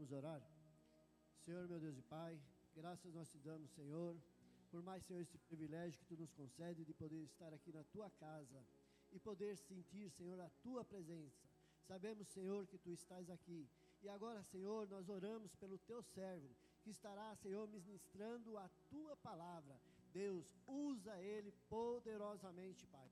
Vamos orar? Senhor, meu Deus e Pai, graças nós te damos, Senhor, por mais, Senhor, esse privilégio que Tu nos concede de poder estar aqui na Tua casa e poder sentir, Senhor, a Tua presença. Sabemos, Senhor, que Tu estás aqui. E agora, Senhor, nós oramos pelo Teu servo, que estará, Senhor, ministrando a Tua palavra. Deus, usa ele poderosamente, Pai.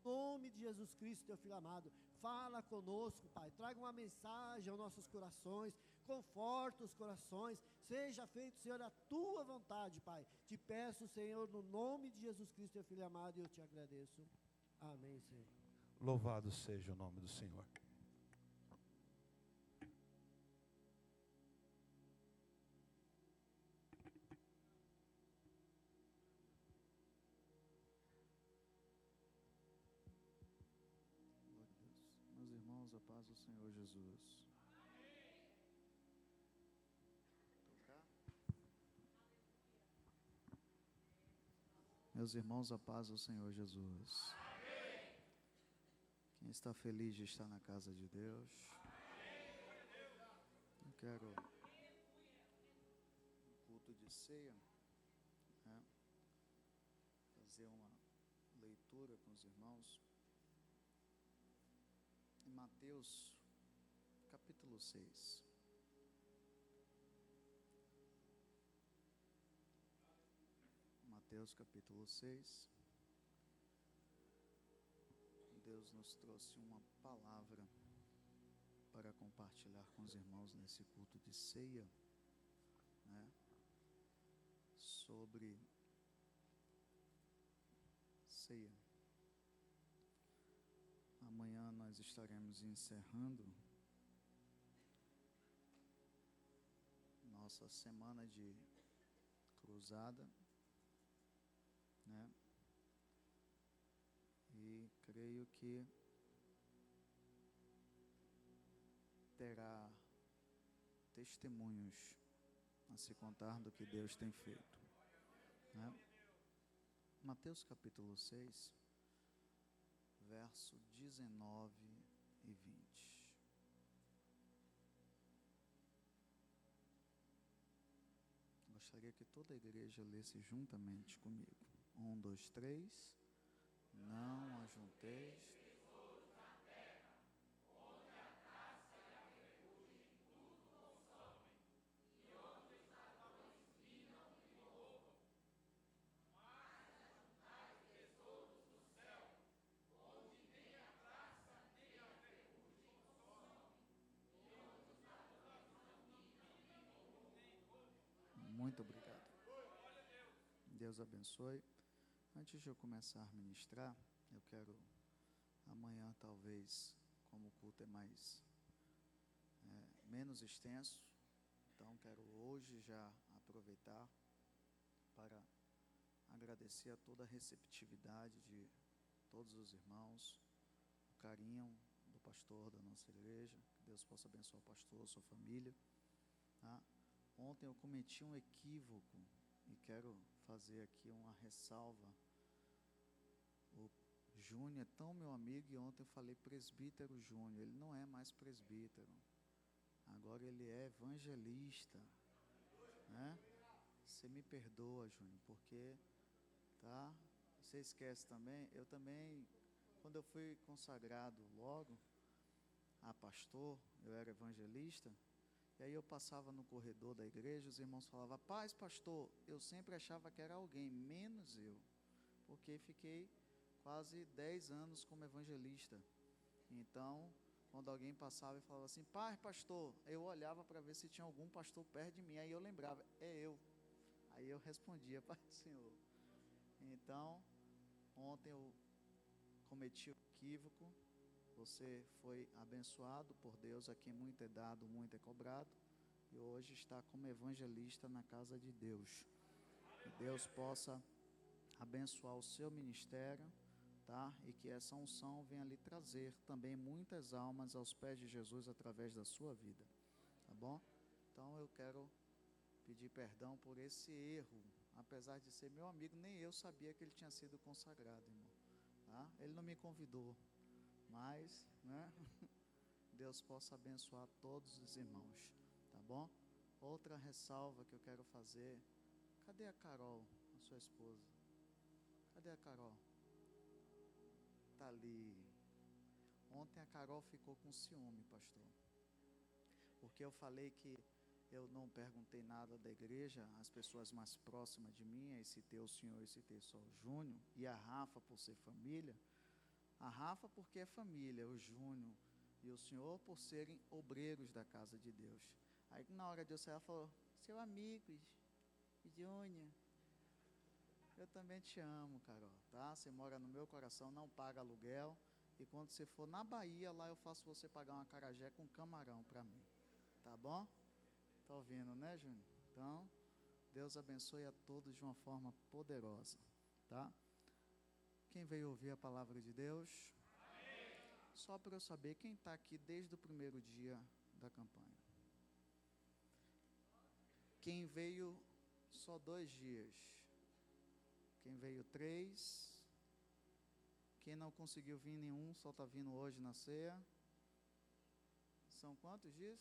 Em nome de Jesus Cristo, Teu Filho amado, fala conosco, Pai. Traga uma mensagem aos nossos corações, conforta os corações. Seja feito, Senhor, a Tua vontade, Pai. Te peço, Senhor, no nome de Jesus Cristo, Teu Filho amado, e eu te agradeço. Amém, Senhor. Louvado seja o nome do Senhor. Glória a Deus. Meus irmãos, a paz do Senhor Jesus. Tocar? Meus irmãos, a paz do Senhor Jesus. Quem está feliz de estar na casa de Deus? Eu quero um culto de ceia, né? Fazer uma leitura com os irmãos em Mateus capítulo 6. Mateus capítulo 6. Deus nos trouxe uma palavra para compartilhar com os irmãos nesse culto de ceia, né? Sobre ceia. Amanhã nós estaremos encerrando nossa semana de cruzada, né? E creio que terá testemunhos a se contar do que Deus tem feito, né? Mateus capítulo 6, verso 19 e 20. Gostaria que toda a igreja lesse juntamente comigo. 1, 2, 3. Não ajunteis Muito obrigado. Deus abençoe. Antes de eu começar a ministrar, eu quero amanhã, talvez, como o culto é menos extenso, então quero hoje já aproveitar para agradecer a toda a receptividade de todos os irmãos, o carinho do pastor da nossa igreja. Que Deus possa abençoar o pastor, a sua família, tá? Ontem eu cometi um equívoco e quero fazer aqui uma ressalva. O Júnior é tão meu amigo e ontem eu falei presbítero Júnior. Ele não é mais presbítero, agora ele é evangelista, né? Você me perdoa, Júnior, porque, tá? Você esquece também, eu também, quando eu fui consagrado logo a pastor, eu era evangelista. E aí eu passava no corredor da igreja, os irmãos falavam, paz, pastor. Eu sempre achava que era alguém, menos eu, porque fiquei quase 10 anos como evangelista. Então, quando alguém passava e falava assim, paz, pastor, eu olhava para ver se tinha algum pastor perto de mim, aí eu lembrava, é eu. Aí eu respondia, paz do Senhor. Então, ontem eu cometi o equívoco. Você foi abençoado por Deus, a quem muito é dado, muito é cobrado, e hoje está como evangelista na casa de Deus. Que Deus possa abençoar o seu ministério, tá? E que essa unção venha lhe trazer também muitas almas aos pés de Jesus através da sua vida, tá bom? Então eu quero pedir perdão por esse erro, apesar de ser meu amigo, nem eu sabia que ele tinha sido consagrado, irmão, tá? Ele não me convidou. Mas, né, Deus possa abençoar todos os irmãos, tá bom? outra ressalva que eu quero fazer. Cadê a Carol, a sua esposa? Cadê a Carol? Está ali. Ontem a Carol ficou com ciúme, pastor. Porque eu falei que eu não perguntei nada da igreja, as pessoas mais próximas de mim, aí citei o senhor e citei só o Júnior, e a Rafa por ser família. A Rafa porque é família, o Júnior e o senhor por serem obreiros da casa de Deus. Aí na hora de eu sair, ela falou, seu amigo, Júnior, eu também te amo, Carol, tá? Você mora no meu coração, não paga aluguel, e quando você for na Bahia, lá eu faço você pagar uma acarajé com camarão para mim, tá bom? Tá ouvindo, né, Júnior? Então, Deus abençoe a todos de uma forma poderosa, tá? Quem veio ouvir a palavra de Deus? Amém. Só para eu saber, quem está aqui desde o primeiro dia da campanha? Quem veio só 2 dias? Quem veio 3? Quem não conseguiu vir nenhum, só está vindo hoje na ceia? São quantos dias?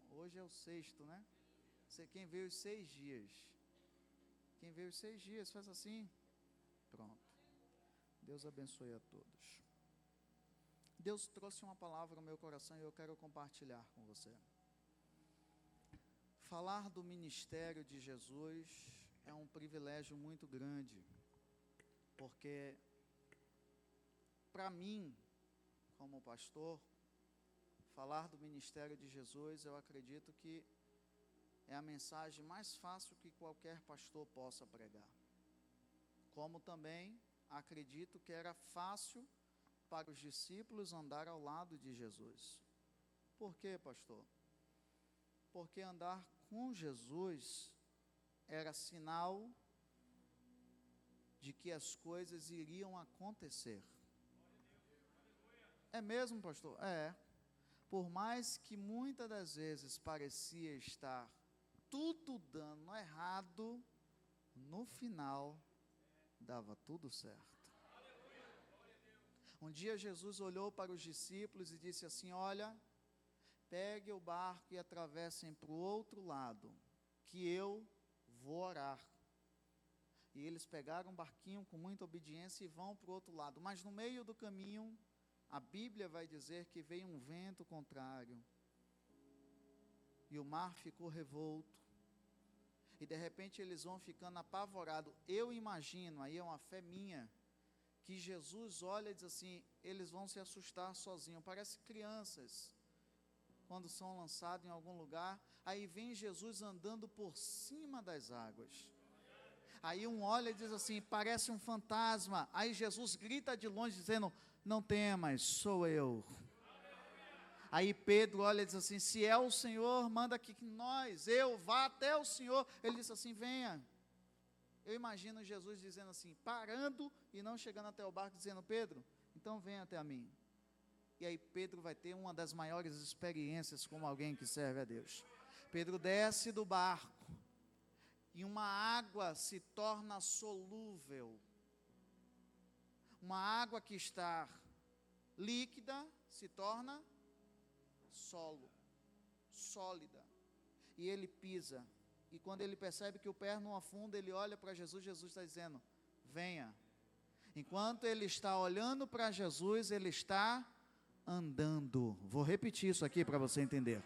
Hoje é o 6º, né? Quem veio os 6 dias? Quem veio os 6 dias, faz assim. Pronto. Deus abençoe a todos. Deus trouxe uma palavra no meu coração e eu quero compartilhar com você. Falar do ministério de Jesus é um privilégio muito grande, porque para mim, como pastor, falar do ministério de Jesus, eu acredito que é a mensagem mais fácil que qualquer pastor possa pregar. Como também acredito que era fácil para os discípulos andar ao lado de Jesus. Por quê, pastor? Porque andar com Jesus era sinal de que as coisas iriam acontecer. É mesmo, pastor? É. Por mais que muitas das vezes parecia estar tudo dando errado, no final dava tudo certo. Um dia Jesus olhou para os discípulos e disse assim, olha, pegue o barco e atravessem para o outro lado, que eu vou orar. E eles pegaram um barquinho com muita obediência e vão para o outro lado. Mas no meio do caminho, a Bíblia vai dizer que veio um vento contrário. E o mar ficou revolto. E de repente eles vão ficando apavorados. Eu imagino, aí é uma fé minha, que Jesus olha e diz assim, eles vão se assustar sozinhos. Parece crianças, quando são lançados em algum lugar, aí vem Jesus andando por cima das águas. Aí um olha e diz assim, parece um fantasma. Aí Jesus grita de longe dizendo, não temas, sou eu. Aí Pedro olha e diz assim, se é o Senhor, manda que eu vá até o Senhor. Ele diz assim, venha. Eu imagino Jesus dizendo assim, parando e não chegando até o barco, dizendo, Pedro, então venha até a mim. E aí Pedro vai ter uma das maiores experiências como alguém que serve a Deus. Pedro desce do barco e uma água se torna solúvel. Uma água que está líquida se torna sólida. E ele pisa. E quando ele percebe que o pé não afunda, ele olha para Jesus, Jesus está dizendo, venha. Enquanto ele está olhando para Jesus, ele está andando. Vou repetir isso aqui para você entender.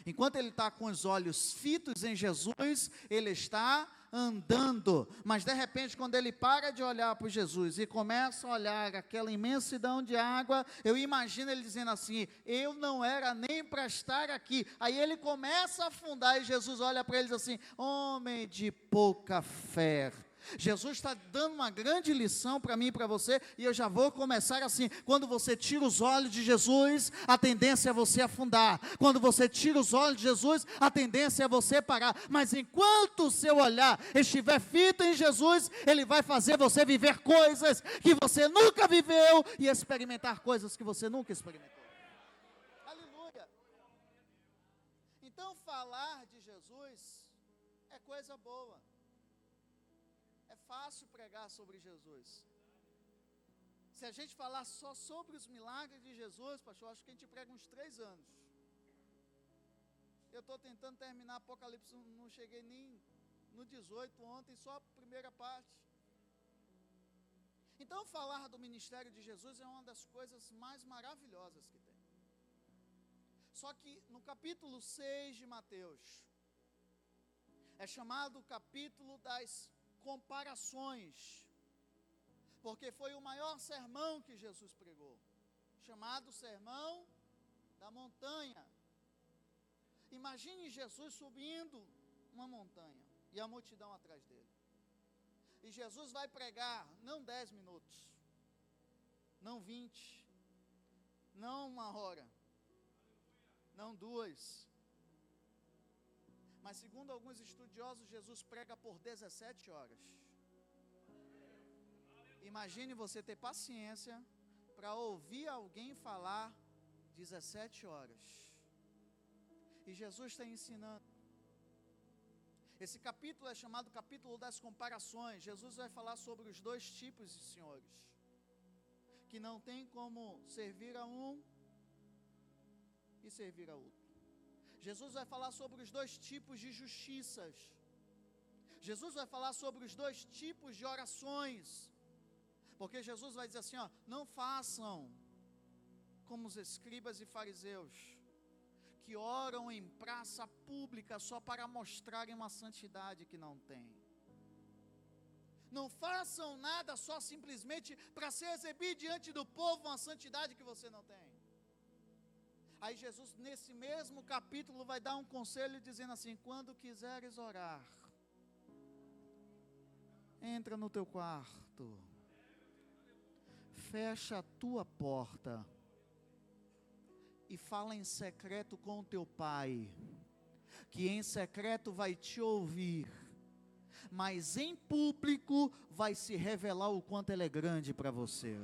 Enquanto ele está com os olhos fitos em Jesus, ele está andando, mas de repente quando ele para de olhar para Jesus e começa a olhar aquela imensidão de água, eu imagino ele dizendo assim, eu não era nem para estar aqui, aí ele começa a afundar e Jesus olha para ele e diz assim, homem de pouca fé. Jesus está dando uma grande lição para mim e para você, e eu já vou começar assim, quando você tira os olhos de Jesus, a tendência é você afundar, quando você tira os olhos de Jesus, a tendência é você parar, mas enquanto o seu olhar estiver fito em Jesus, Ele vai fazer você viver coisas que você nunca viveu, e experimentar coisas que você nunca experimentou. Aleluia! Então falar de Jesus é coisa boa. É fácil pregar sobre Jesus. Se a gente falar só sobre os milagres de Jesus, pastor, acho que a gente prega uns 3 anos. Eu estou tentando terminar Apocalipse, não cheguei nem no 18 ontem, só a primeira parte. Então, falar do ministério de Jesus é uma das coisas mais maravilhosas que tem. Só que no capítulo 6 de Mateus, é chamado o capítulo das comparações, porque foi o maior sermão que Jesus pregou, chamado Sermão da Montanha. Imagine Jesus subindo uma montanha e a multidão atrás dele. E Jesus vai pregar, não 10 minutos, não 20, não 1 hora, não 2, mas segundo alguns estudiosos, Jesus prega por 17 horas. Imagine você ter paciência para ouvir alguém falar 17 horas. E Jesus está ensinando. Esse capítulo é chamado capítulo das comparações. Jesus vai falar sobre os 2 tipos de senhores, que não tem como servir a um e servir a outro. Jesus vai falar sobre os 2 tipos de justiças. Jesus vai falar sobre os 2 tipos de orações. Porque Jesus vai dizer assim, ó, não façam como os escribas e fariseus, que oram em praça pública só para mostrarem uma santidade que não tem. Não façam nada só simplesmente para se exibir diante do povo uma santidade que você não tem. Aí Jesus, nesse mesmo capítulo, vai dar um conselho dizendo assim, quando quiseres orar, entra no teu quarto, fecha a tua porta e fala em secreto com o teu pai, que em secreto vai te ouvir, mas em público vai se revelar o quanto ele é grande para você.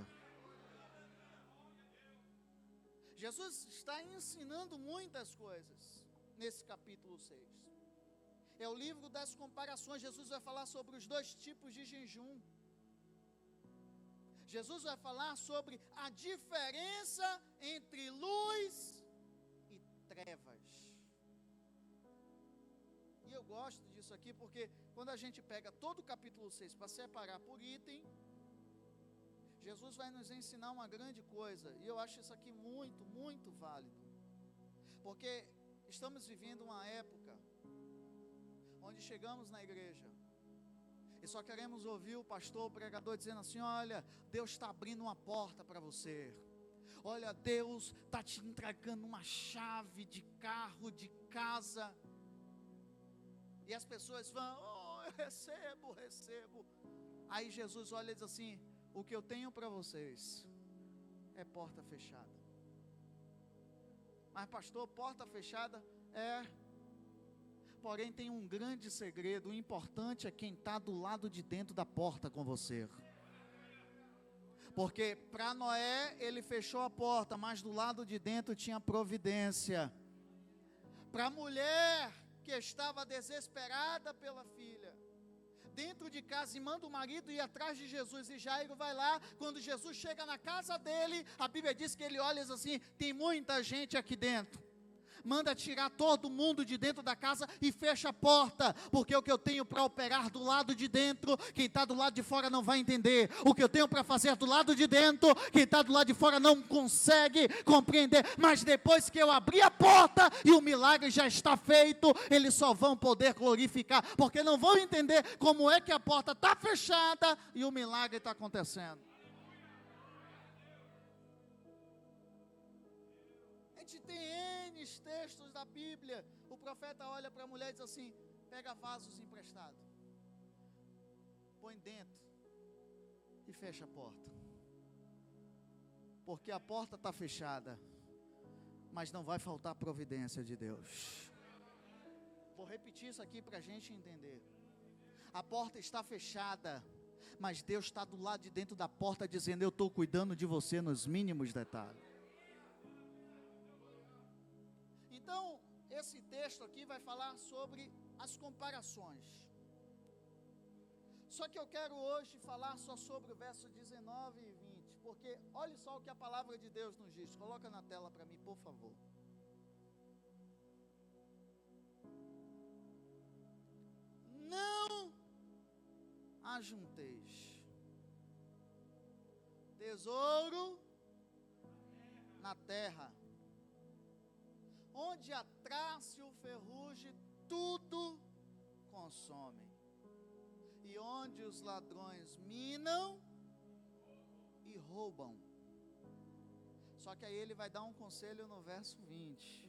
Jesus está ensinando muitas coisas nesse capítulo 6. É o livro das comparações. Jesus vai falar sobre os 2 tipos de jejum. Jesus vai falar sobre a diferença entre luz e trevas. E eu gosto disso aqui porque quando a gente pega todo o capítulo 6 para separar por item, Jesus vai nos ensinar uma grande coisa, e eu acho isso aqui muito, muito válido, porque estamos vivendo uma época, onde chegamos na igreja, e só queremos ouvir o pastor, o pregador dizendo assim, olha, Deus está abrindo uma porta para você, olha, Deus está te entregando uma chave de carro, de casa, e as pessoas vão, oh, eu recebo, aí Jesus olha e diz assim, o que eu tenho para vocês é porta fechada. Mas pastor, porta fechada? É. Porém tem um grande segredo, o importante é quem está do lado de dentro da porta com você. Porque para Noé ele fechou a porta, mas do lado de dentro tinha providência. Para a mulher que estava desesperada pela filha, dentro de casa, e manda o marido ir atrás de Jesus, e Jairo vai lá, quando Jesus chega na casa dele, a Bíblia diz que ele olha e diz assim, tem muita gente aqui dentro, manda tirar todo mundo de dentro da casa e fecha a porta, porque o que eu tenho para operar do lado de dentro, quem está do lado de fora não vai entender, o que eu tenho para fazer do lado de dentro, quem está do lado de fora não consegue compreender, mas depois que eu abrir a porta e o milagre já está feito, eles só vão poder glorificar, porque não vão entender como é que a porta está fechada e o milagre está acontecendo. A gente tem N textos da Bíblia, o profeta olha para a mulher e diz assim, pega vasos emprestados, põe dentro e fecha a porta, porque a porta está fechada, mas não vai faltar providência de Deus. Vou repetir isso aqui para a gente entender, a porta está fechada, mas Deus está do lado de dentro da porta dizendo, eu estou cuidando de você nos mínimos detalhes. Então, esse texto aqui vai falar sobre as comparações. Só que eu quero hoje falar só sobre o verso 19 e 20, porque olha só o que a palavra de Deus nos diz. Coloca na tela para mim, por favor. ajunteis tesouro na terra, onde a traça e o ferrugem tudo consomem, e onde os ladrões minam e roubam. Só que aí ele vai dar um conselho no verso 20.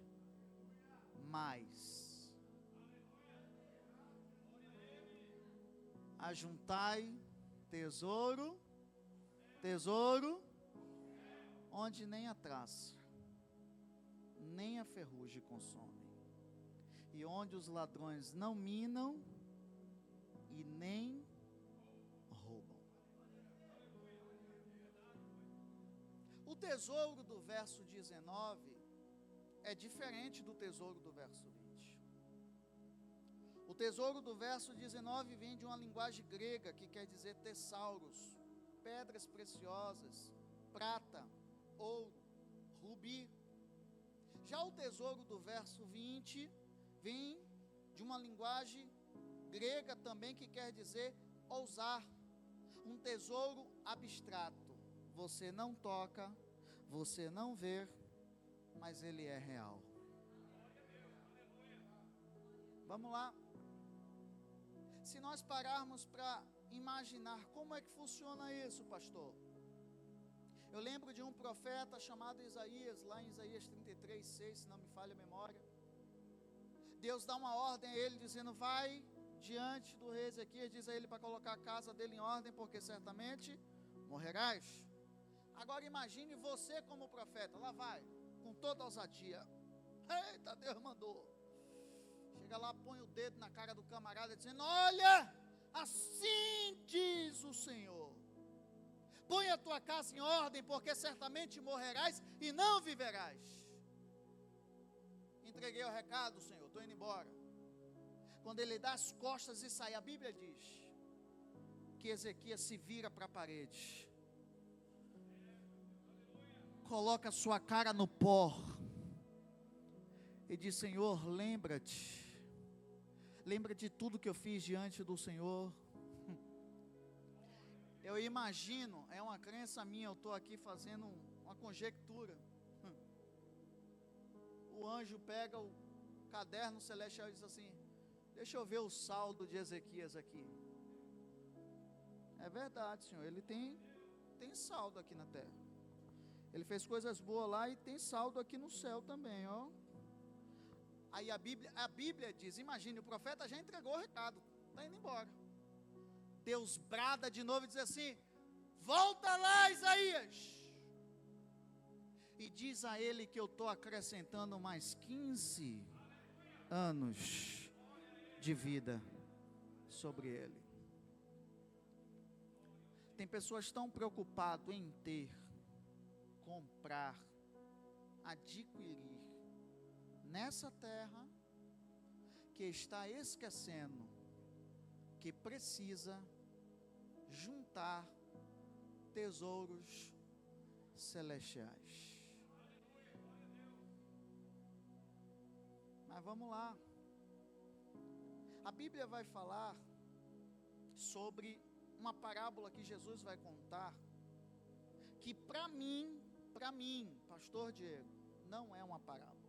Mas ajuntai tesouro, onde nem a traça, nem a ferrugem consomem, e onde os ladrões não minam e nem roubam. O tesouro do verso 19 é diferente do tesouro do verso 20. O tesouro do verso 19 vem de uma linguagem grega que quer dizer tesauros, pedras preciosas, prata, ouro, rubi. Já o tesouro do verso 20 vem de uma linguagem grega também que quer dizer ousar, um tesouro abstrato. Você não toca, você não vê, mas ele é real. Vamos lá. Se nós pararmos para imaginar como é que funciona isso, pastor. Eu lembro de um profeta chamado Isaías, lá em Isaías 33:6, se não me falha a memória. Deus dá uma ordem a ele dizendo: vai diante do rei Ezequias, diz a ele para colocar a casa dele em ordem, porque certamente morrerás. Agora imagine você como profeta, lá vai, com toda ousadia. Eita, Deus mandou. Chega lá, põe o dedo na cara do camarada, dizendo: olha, assim diz o Senhor, põe a tua casa em ordem, porque certamente morrerás e não viverás. Entreguei o recado, Senhor, estou indo embora. Quando ele dá as costas e sai, a Bíblia diz que Ezequias se vira para a parede, coloca a sua cara no pó e diz: Senhor, lembra de tudo que eu fiz diante do Senhor. Eu imagino, é uma crença minha, eu estou aqui fazendo uma conjectura. O anjo pega o caderno celestial e diz assim: deixa eu ver o saldo de Ezequias aqui. É verdade, Senhor, ele tem saldo aqui na terra. Ele fez coisas boas lá e tem saldo aqui no céu também, ó. Aí a Bíblia diz, imagine, o profeta já entregou o recado, está indo embora. Deus brada de novo e diz assim: volta lá, Isaías, e diz a ele que eu estou acrescentando mais 15 anos de vida sobre ele. Tem pessoas tão preocupadas em ter, comprar, adquirir nessa terra, que está esquecendo que precisa juntar tesouros celestiais. Mas vamos lá. A Bíblia vai falar sobre uma parábola que Jesus vai contar, que para mim, pastor Diego, não é uma parábola.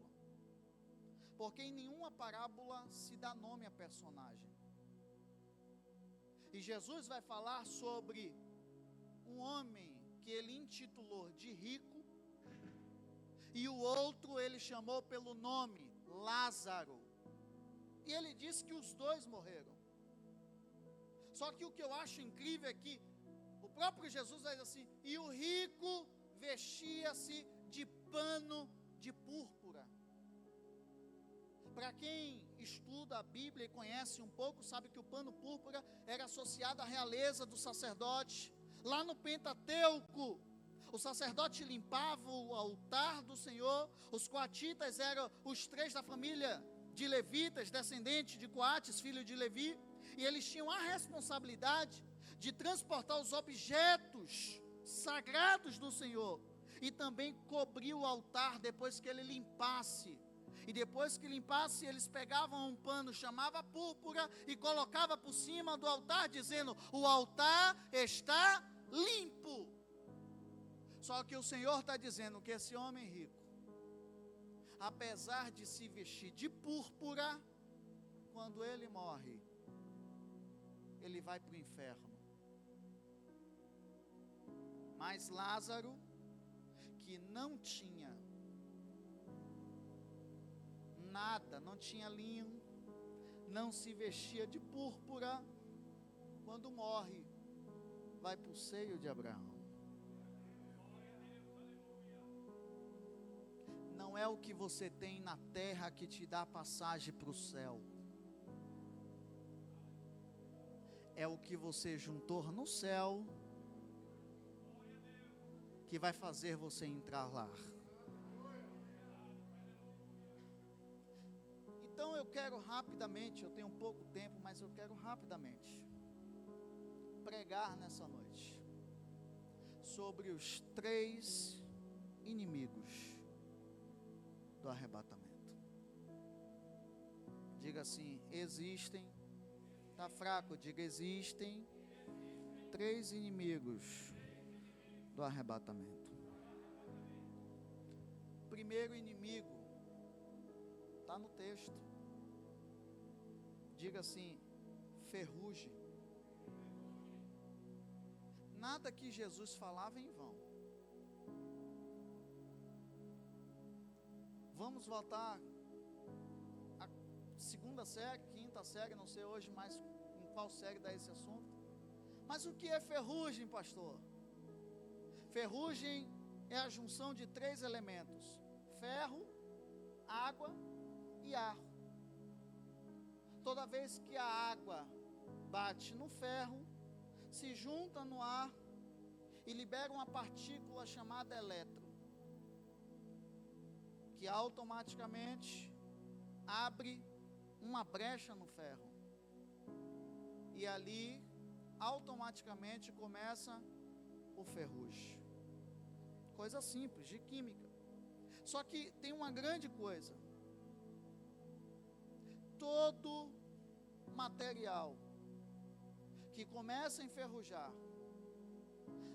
Porque em nenhuma parábola se dá nome a personagem. E Jesus vai falar sobre um homem que ele intitulou de rico, e o outro ele chamou pelo nome, Lázaro. E ele disse que os dois morreram. Só que o que eu acho incrível é que o próprio Jesus vai dizer assim: e o rico vestia-se de pano de púrpura. Para quem estuda a Bíblia e conhece um pouco, sabe que o pano púrpura era associado à realeza do sacerdote. Lá no Pentateuco, o sacerdote limpava o altar do Senhor. Os coatitas eram os 3 da família de levitas, descendentes de Coates, filho de Levi, e eles tinham a responsabilidade de transportar os objetos sagrados do Senhor, e também cobrir o altar depois que ele limpasse. E depois que limpasse, eles pegavam um pano, chamava púrpura, e colocava por cima do altar, dizendo: o altar está limpo. Só que o Senhor está dizendo que esse homem rico, apesar de se vestir de púrpura, quando ele morre, ele vai para o inferno. Mas Lázaro, que não tinha nada, não tinha linho, não se vestia de púrpura, quando morre, vai para o seio de Abraão. Não é o que você tem na terra que te dá passagem para o céu, é o que você juntou no céu que vai fazer você entrar lá. Então eu quero rapidamente, eu tenho pouco tempo, mas eu quero rapidamente pregar nessa noite sobre os 3 inimigos do arrebatamento. Diga assim: existem. Está fraco? Diga: existem 3 inimigos do arrebatamento. Primeiro inimigo está no texto. Diga assim: ferrugem. Nada que Jesus falava em vão. Vamos voltar à segunda série, quinta série, não sei hoje mais em qual série dá esse assunto. Mas o que é ferrugem, pastor? Ferrugem é a junção de 3 elementos: ferro, água e ar. Toda vez que a água bate no ferro, se junta no ar e libera uma partícula chamada elétron, que automaticamente abre uma brecha no ferro. E ali, automaticamente começa o ferrugem. Coisa simples, de química. Só que tem uma grande coisa. Todo material que começa a enferrujar,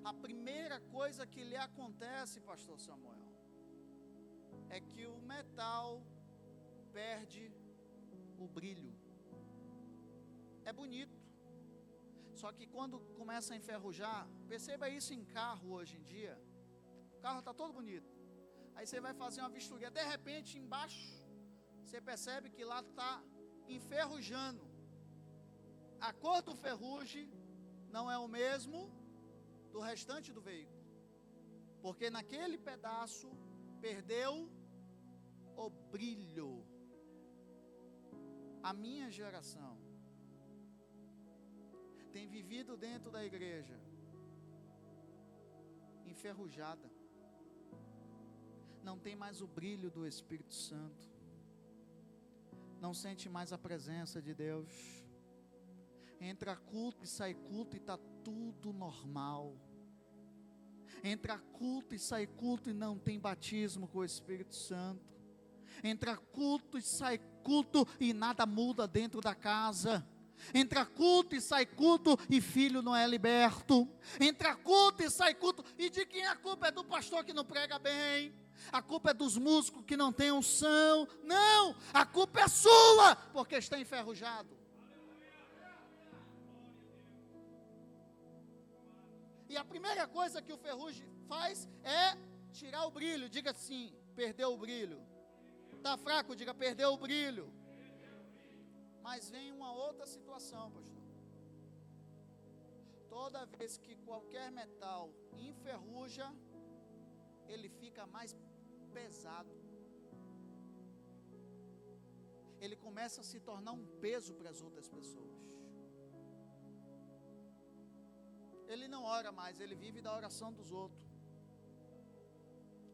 a primeira coisa que lhe acontece, pastor Samuel, é que o metal perde o brilho. É bonito. Só que quando começa a enferrujar, perceba isso em carro hoje em dia. O carro está todo bonito. Aí você vai fazer uma vistoria, de repente embaixo, você percebe que lá está enferrujando. A cor do ferrugem não é o mesmo do restante do veículo, porque naquele pedaço perdeu o brilho. A minha geração tem vivido dentro da igreja enferrujada, não tem mais o brilho do Espírito Santo, não sente mais a presença de Deus. Entra culto e sai culto e está tudo normal. Entra culto e sai culto e não tem batismo com o Espírito Santo. Entra culto e sai culto e nada muda dentro da casa. Entra culto e sai culto e filho não é liberto. Entra culto e sai culto. E de quem a culpa? É do pastor que não prega bem. A culpa é dos músicos que não têm unção. Não, a culpa é sua, porque está enferrujado. E a primeira coisa que o ferrugem faz é tirar o brilho. Diga assim: perdeu o brilho. Está fraco? Diga: perdeu o brilho. Mas vem uma outra situação, pastor. Toda vez que qualquer metal enferruja, ele fica mais pesado. Ele começa a se tornar um peso para as outras pessoas. Ele não ora mais, ele vive da oração dos outros.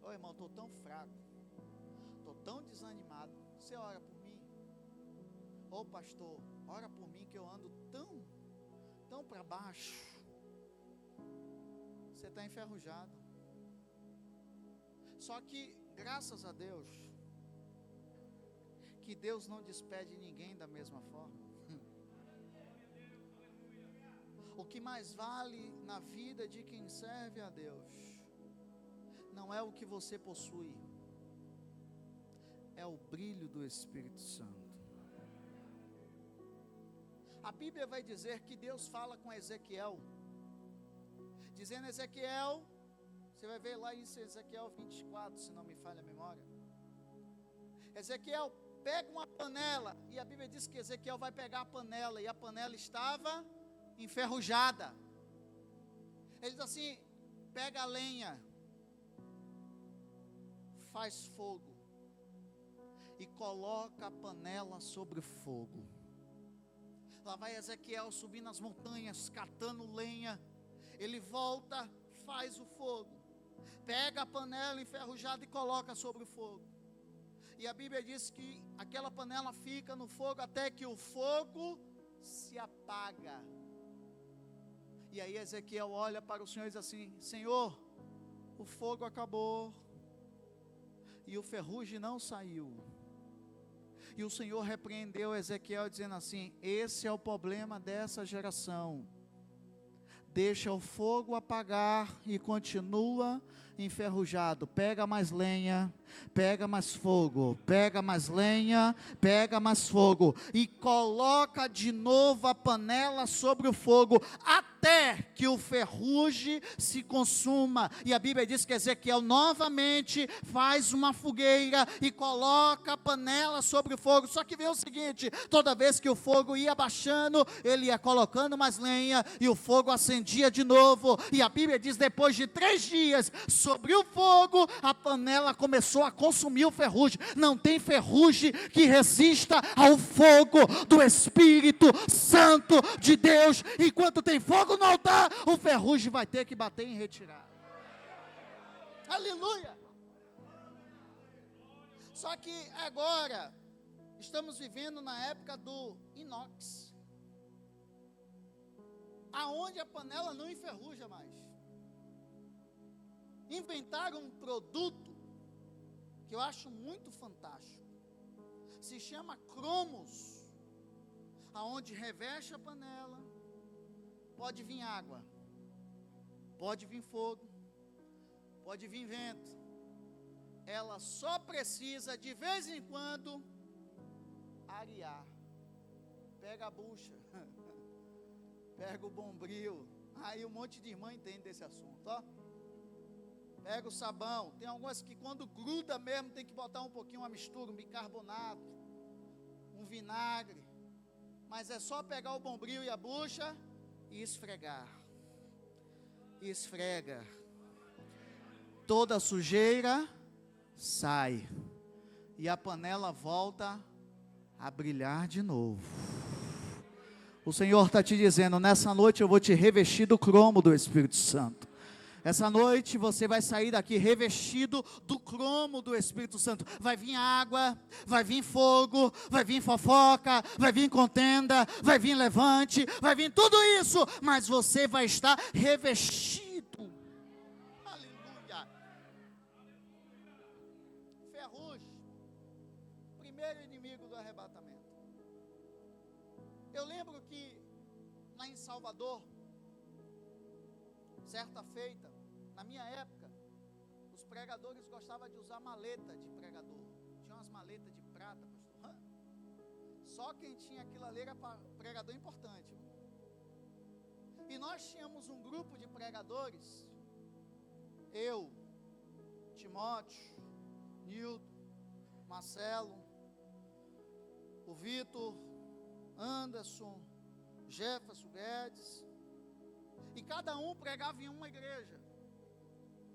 Ô irmão, estou tão fraco, estou tão desanimado. Você ora por mim? Ô pastor, ora por mim que eu ando tão para baixo. Você está enferrujado. Só que, graças a Deus, que Deus não despede ninguém da mesma forma. O que mais vale na vida de quem serve a Deus não é o que você possui, é o brilho do Espírito Santo. A Bíblia vai dizer que Deus fala com Ezequiel, dizendo: Ezequiel, você vai ver lá em Ezequiel 24, se não me falha a memória. Ezequiel, pega uma panela, e a Bíblia diz que Ezequiel vai pegar a panela, e a panela estava enferrujada. Ele diz assim: pega a lenha, faz fogo, e coloca a panela sobre o fogo. Lá vai Ezequiel subindo as montanhas, catando lenha. Ele volta, faz o fogo, pega a panela enferrujada e coloca sobre o fogo. E a Bíblia diz que aquela panela fica no fogo até que o fogo se apaga. E aí Ezequiel olha para o Senhor e diz assim: Senhor, o fogo acabou, e o ferrugem não saiu. E o Senhor repreendeu Ezequiel dizendo assim: esse é o problema dessa geração, deixa o fogo apagar e continua enferrujado. Pega mais lenha, pega mais fogo, pega mais lenha, pega mais fogo, e coloca de novo a panela sobre o fogo, até que o ferrugem se consuma. E a Bíblia diz que Ezequiel novamente faz uma fogueira e coloca a panela sobre o fogo. Só que vem o seguinte: toda vez que o fogo ia baixando, ele ia colocando mais lenha, e o fogo acendia de novo. E a Bíblia diz: depois de 3 dias sobre o fogo, a panela começou a consumir o ferrugem. Não tem ferrugem que resista ao fogo do Espírito Santo de Deus. Enquanto tem fogo no altar, o ferrugem vai ter que bater em retirada. Aleluia! Só que agora estamos vivendo na época do inox, aonde a panela não enferruja mais. Inventaram um produto que eu acho muito fantástico, se chama cromos, aonde reveste a panela, pode vir água, pode vir fogo, pode vir vento, ela só precisa de vez em quando arear. Pega a bucha, pega o bombril, aí um monte de irmã entende desse assunto, ó. Pega o sabão, tem algumas que quando gruda mesmo tem que botar um pouquinho, uma mistura, um bicarbonato, um vinagre, mas é só pegar o bombril e a bucha e esfregar, e esfrega, toda a sujeira sai, e a panela volta a brilhar de novo. O Senhor está te dizendo: nessa noite eu vou te revestir do cromo do Espírito Santo. Essa noite você vai sair daqui revestido do cromo do Espírito Santo. Vai vir água, vai vir fogo, vai vir fofoca, vai vir contenda, vai vir levante, vai vir tudo isso, mas você vai estar revestido. Aleluia. Ferrugem, primeiro inimigo do arrebatamento. Eu lembro que lá em Salvador, certa feita, na minha época, os pregadores gostavam de usar maleta de pregador. Tinha umas maletas de prata, pastor. Só quem tinha aquilo ali era pregador importante. E nós tínhamos um grupo de pregadores, eu, Timóteo, Nildo, Marcelo, o Vitor, Anderson, Jefferson Guedes, e cada um pregava em uma igreja.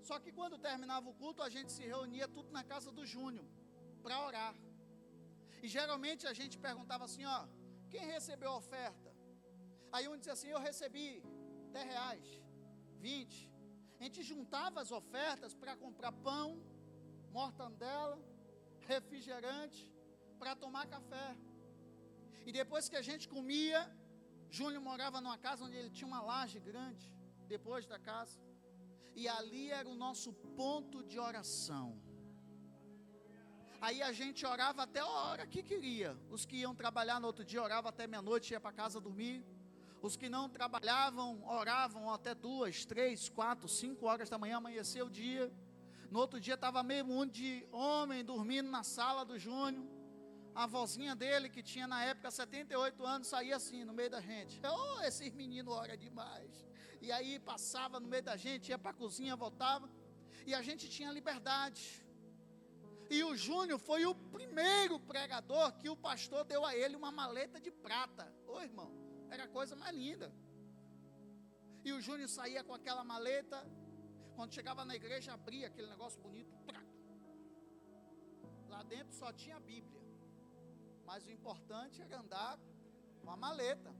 Só que quando terminava o culto, a gente se reunia tudo na casa do Júnior, para orar. E geralmente a gente perguntava assim, ó, quem recebeu a oferta? Aí um dizia assim, eu recebi R$10, 20. A gente juntava as ofertas para comprar pão, mortandela, refrigerante, para tomar café. E depois que a gente comia, Júnior morava numa casa onde ele tinha uma laje grande, depois da casa. E ali era o nosso ponto de oração. Aí a gente orava até a hora que queria. Os que iam trabalhar no outro dia oravam até meia-noite, ia para casa dormir. Os que não trabalhavam, oravam até 2, 3, 4, 5 horas da manhã, amanheceu o dia. No outro dia estava meio mundo de homem dormindo na sala do Júnior. A vozinha dele, que tinha na época 78 anos, saía assim no meio da gente. Oh, esses meninos oram demais. E aí passava no meio da gente, ia para a cozinha, voltava. E a gente tinha liberdade. E o Júnior foi o primeiro pregador que o pastor deu a ele uma maleta de prata. Ô irmão, era a coisa mais linda. E o Júnior saía com aquela maleta. Quando chegava na igreja, abria aquele negócio bonito. Lá dentro só tinha a Bíblia. Mas o importante era andar com a maleta.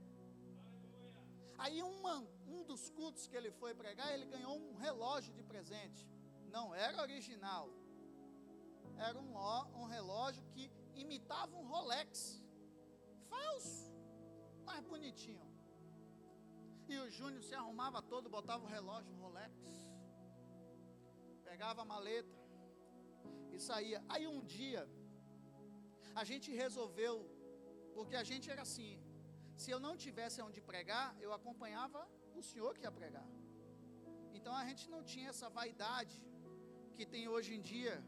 Aí um dos cultos que ele foi pregar, ele ganhou um relógio de presente. Não era original. Era um relógio que imitava um Rolex. Falso, mas bonitinho. E o Júnior se arrumava todo, botava o relógio Rolex. Pegava a maleta e saía. Aí um dia, a gente resolveu, porque a gente era assim, se eu não tivesse onde pregar, eu acompanhava o senhor que ia pregar. Então a gente não tinha essa vaidade que tem hoje em dia,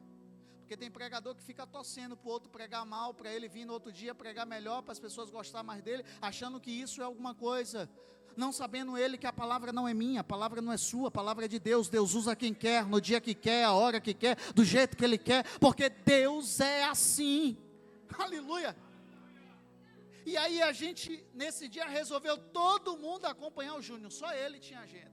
porque tem pregador que fica torcendo para o outro pregar mal, para ele vir no outro dia pregar melhor, para as pessoas gostarem mais dele, achando que isso é alguma coisa, não sabendo ele que a palavra não é minha, a palavra não é sua, a palavra é de Deus. Deus usa quem quer, no dia que quer, a hora que quer, do jeito que ele quer, porque Deus é assim. Aleluia. E aí a gente, nesse dia, resolveu todo mundo acompanhar o Júnior, só ele tinha agenda.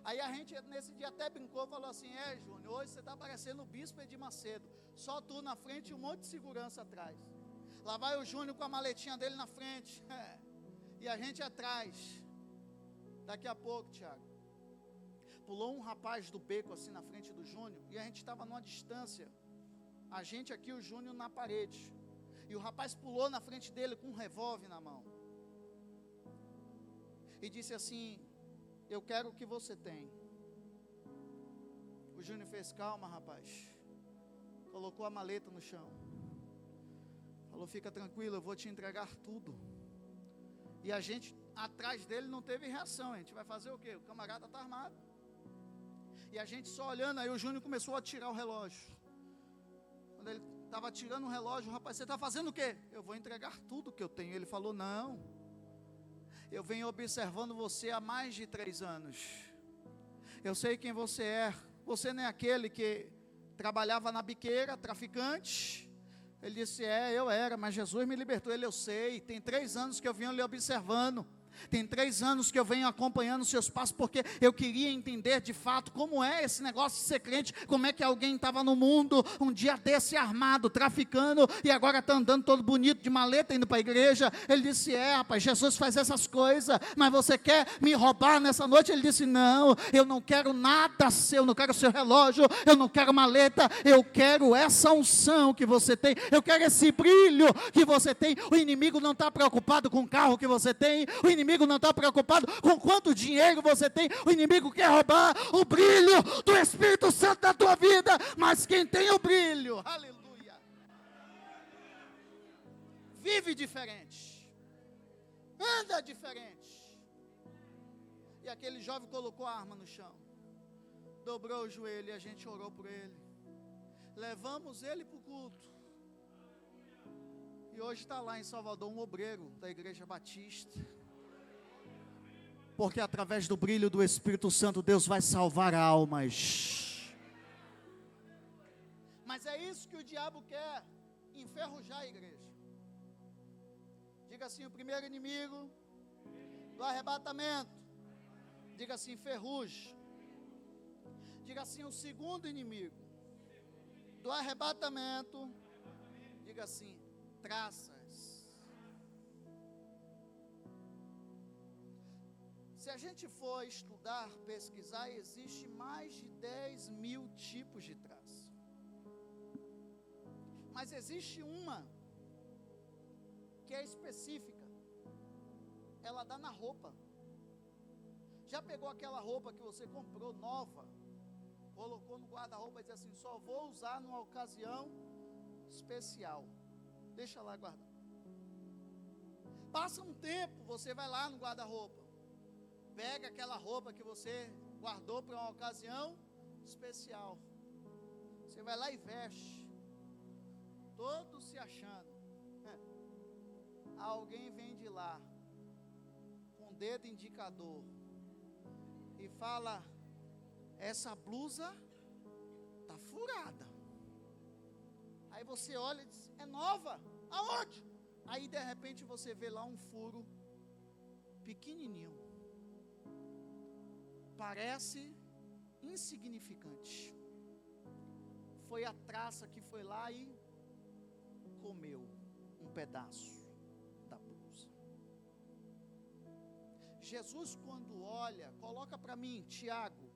Aí a gente, nesse dia, até brincou, falou assim: Júnior, hoje você está parecendo o bispo Edir Macedo, só tu na frente e um monte de segurança atrás. Lá vai o Júnior com a maletinha dele na frente, e a gente atrás. Daqui a pouco, Tiago, pulou um rapaz do beco assim na frente do Júnior, e a gente estava numa distância, a gente aqui, o Júnior na parede, e o rapaz pulou na frente dele com um revólver na mão, e disse assim: eu quero o que você tem. O Júnior fez: calma, rapaz. Colocou a maleta no chão. Falou: fica tranquilo, eu vou te entregar tudo. E a gente, atrás dele, não teve reação. A gente vai fazer o quê? O camarada está armado. E a gente só olhando, aí o Júnior começou a tirar o relógio. Quando ele estava tirando o relógio, o rapaz: você está fazendo o quê? Eu vou entregar tudo que eu tenho. Ele falou: não. Eu venho observando você há mais de 3 anos. Eu sei quem você é. Você não é aquele que trabalhava na biqueira, traficante? Ele disse: eu era, mas Jesus me libertou. Ele: eu sei, tem 3 anos que eu venho lhe observando. Tem 3 anos que eu venho acompanhando os seus passos, porque eu queria entender de fato como é esse negócio de ser crente, como é que alguém estava no mundo, um dia desse armado, traficando, e agora está andando todo bonito, de maleta, indo para a igreja. Ele disse: rapaz, Jesus faz essas coisas, mas você quer me roubar nessa noite? Ele disse: não, eu não quero nada seu, eu não quero seu relógio, eu não quero maleta, eu quero essa unção que você tem, eu quero esse brilho que você tem. O inimigo não está preocupado com o carro que você tem, o inimigo não está preocupado com quanto dinheiro você tem. O inimigo quer roubar o brilho do Espírito Santo da tua vida, mas quem tem o brilho, aleluia, vive diferente, anda diferente. E aquele jovem colocou a arma no chão, dobrou o joelho, e a gente orou por ele, levamos ele para o culto, e hoje está lá em Salvador um obreiro da Igreja Batista, porque através do brilho do Espírito Santo, Deus vai salvar almas. Mas é isso que o diabo quer, enferrujar a igreja. Diga assim: o primeiro inimigo do arrebatamento. Diga assim: ferrugem. Diga assim: o segundo inimigo do arrebatamento. Diga assim: traças. Se a gente for estudar, pesquisar, existe mais de 10.000 tipos de traça. Mas existe uma que é específica. Ela dá na roupa. Já pegou aquela roupa que você comprou nova, colocou no guarda-roupa e disse assim: só vou usar numa ocasião especial. Deixa lá guardar. Passa um tempo, você vai lá no guarda-roupa, pega aquela roupa que você guardou para uma ocasião especial. Você vai lá e veste, todo se achando. Alguém vem de lá, com o dedo indicador, e fala: essa blusa está furada. Aí você olha e diz: é nova, aonde? Aí de repente você vê lá um furo pequenininho, parece insignificante. Foi a traça que foi lá e comeu um pedaço da blusa. Jesus, quando olha, coloca para mim Tiago,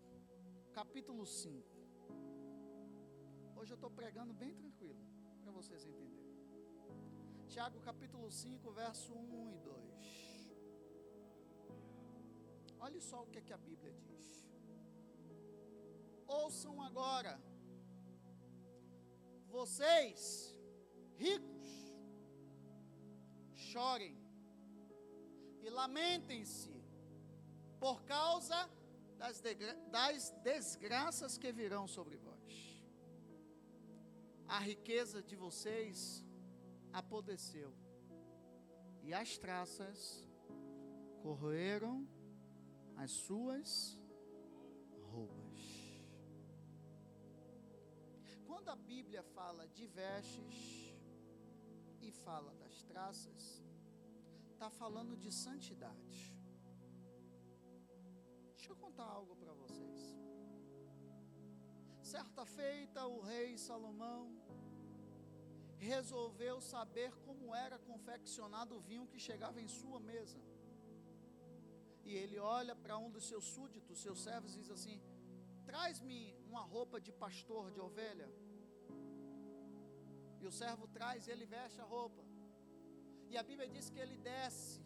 capítulo 5. Hoje eu estou pregando bem tranquilo, para vocês entenderem. Tiago, capítulo 5, verso 1 e 2. Olha só o que a Bíblia diz. Ouçam agora, vocês, ricos, chorem e lamentem-se por causa das desgraças que virão sobre vós. A riqueza de vocês apodreceu, e as traças corroeram as suas roupas. Quando a Bíblia fala de vestes e fala das traças, está falando de santidade. Deixa eu contar algo para vocês. Certa feita, o rei Salomão resolveu saber como era confeccionado o vinho que chegava em sua mesa. E ele olha para um dos seus súditos, seus servos, e diz assim: traz-me uma roupa de pastor de ovelha. E o servo traz, ele veste a roupa. E a Bíblia diz que ele desce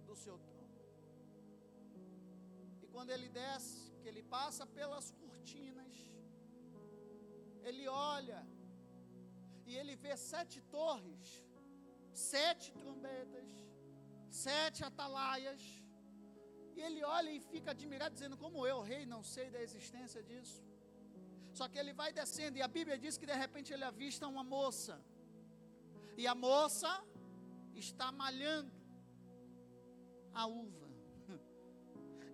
do seu trono. E quando ele desce, que ele passa pelas cortinas, ele olha e ele vê 7 torres, 7 trombetas, 7 atalaias. E ele olha e fica admirado, dizendo: como eu, rei, não sei da existência disso. Só que ele vai descendo, e a Bíblia diz que de repente ele avista uma moça. E a moça está malhando a uva.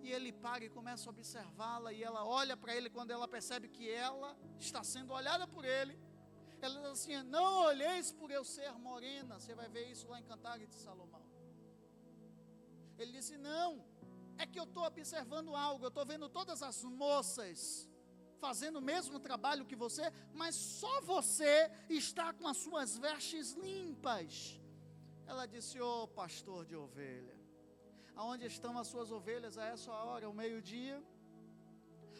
E ele para e começa a observá-la, e ela olha para ele. Quando ela percebe que ela está sendo olhada por ele, ela diz assim: não olheis por eu ser morena. Você vai ver isso lá em Cantares de Salomão. Ele disse: não, é que eu estou observando algo. Eu estou vendo todas as moças fazendo o mesmo trabalho que você, mas só você está com as suas vestes limpas. Ela disse: ô pastor de ovelha, aonde estão as suas ovelhas a essa hora, ao meio-dia?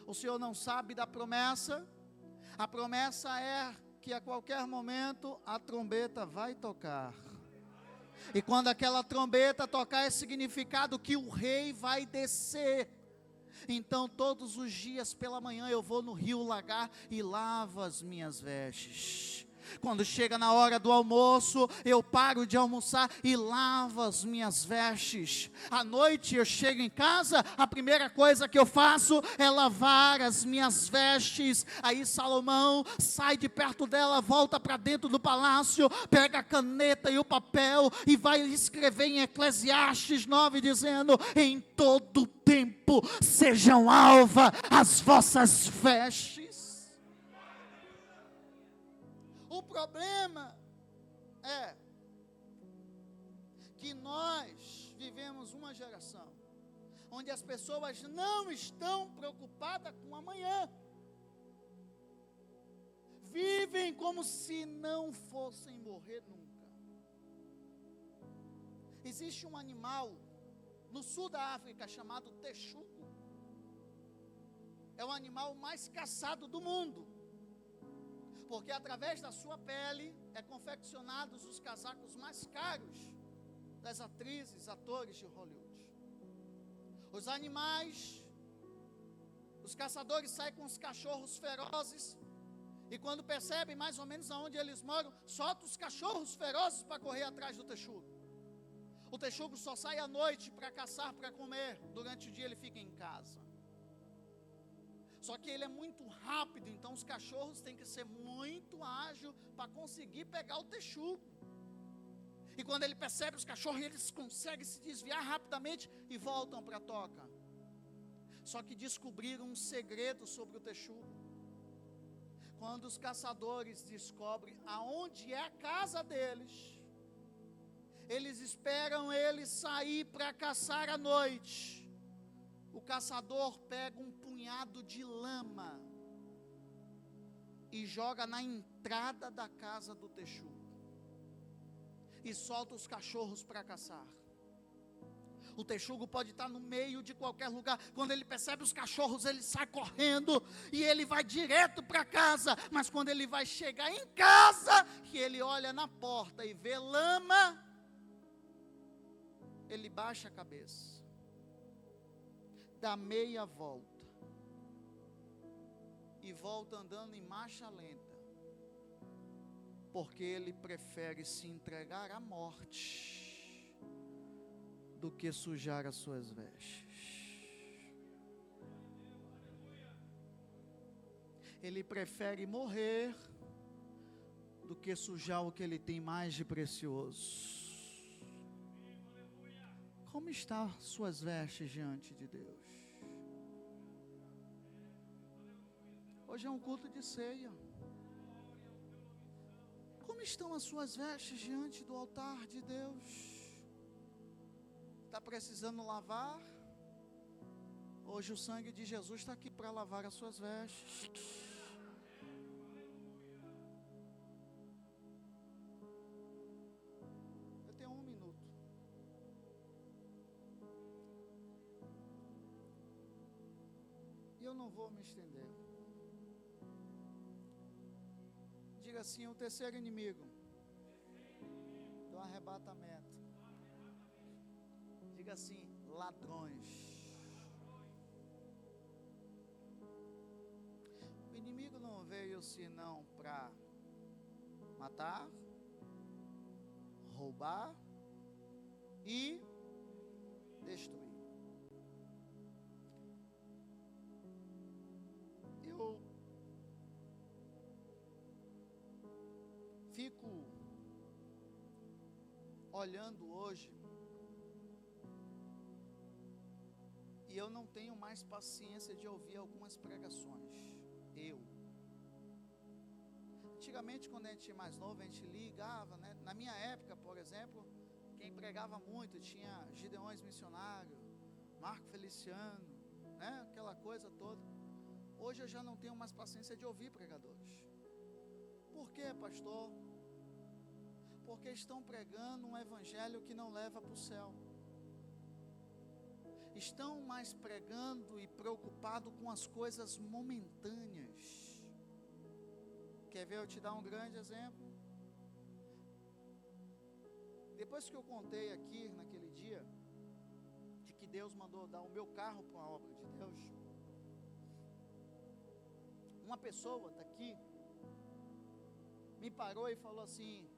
O senhor não sabe da promessa? A promessa é que a qualquer momento a trombeta vai tocar. E quando aquela trombeta tocar, é significado que o rei vai descer. Então todos os dias pela manhã eu vou no rio lagar e lavo as minhas vestes. Quando chega na hora do almoço, eu paro de almoçar e lavo as minhas vestes. À noite eu chego em casa, a primeira coisa que eu faço é lavar as minhas vestes. Aí Salomão sai de perto dela, volta para dentro do palácio, pega a caneta e o papel e vai escrever em Eclesiastes 9, dizendo: em todo tempo sejam alva as vossas vestes. O problema é que nós vivemos uma geração onde as pessoas não estão preocupadas com amanhã. Vivem como se não fossem morrer nunca. Existe um animal no sul da África chamado texugo. É o animal mais caçado do mundo, porque através da sua pele é confeccionados os casacos mais caros das atrizes, atores de Hollywood. Os animais, os caçadores saem com os cachorros ferozes E quando percebem mais ou menos aonde eles moram, solta os cachorros ferozes para correr atrás do texugo. O texugo só sai à noite para caçar, para comer. Durante o dia ele fica em casa. Só que ele é muito rápido, então os cachorros têm que ser muito ágil para conseguir pegar o texugo. E quando ele percebe os cachorros, eles conseguem se desviar rapidamente e voltam para a toca. Só que descobriram um segredo sobre o texugo. Quando os caçadores descobrem aonde é a casa deles, eles esperam ele sair para caçar à noite. O caçador pega um punhado de lama e joga na entrada da casa do texugo. E solta os cachorros para caçar. O texugo pode estar no meio de qualquer lugar. Quando ele percebe os cachorros, ele sai correndo e ele vai direto para casa. Mas quando ele vai chegar em casa, que ele olha na porta e vê lama, ele baixa a cabeça, dá meia volta e volta andando em marcha lenta, porque ele prefere se entregar à morte do que sujar as suas vestes. Ele prefere morrer do que sujar o que ele tem mais de precioso. Como estão suas vestes diante de Deus? Hoje é um culto de ceia. Como estão as suas vestes diante do altar de Deus? Está precisando lavar? Hoje o sangue de Jesus está aqui para lavar as suas vestes. Eu tenho 1 minuto. E eu não vou me estender. Diga assim: o terceiro inimigo do arrebatamento. Diga assim: ladrões. O inimigo não veio senão para matar, roubar e destruir. Eu fico olhando hoje e eu não tenho mais paciência de ouvir algumas pregações. Antigamente, quando a gente é mais novo, a gente ligava, né? Na minha época, por exemplo, quem pregava muito tinha Gideões Missionário, Marco Feliciano, né? Aquela coisa toda. Hoje eu já não tenho mais paciência de ouvir pregadores. Por quê, pastor? Porque estão pregando um evangelho que não leva para o céu. Estão mais pregando e preocupados com as coisas momentâneas. Quer ver eu te dar um grande exemplo? Depois que eu contei aqui naquele dia, de que Deus mandou dar o meu carro para uma obra de Deus, uma pessoa daqui me parou e falou assim: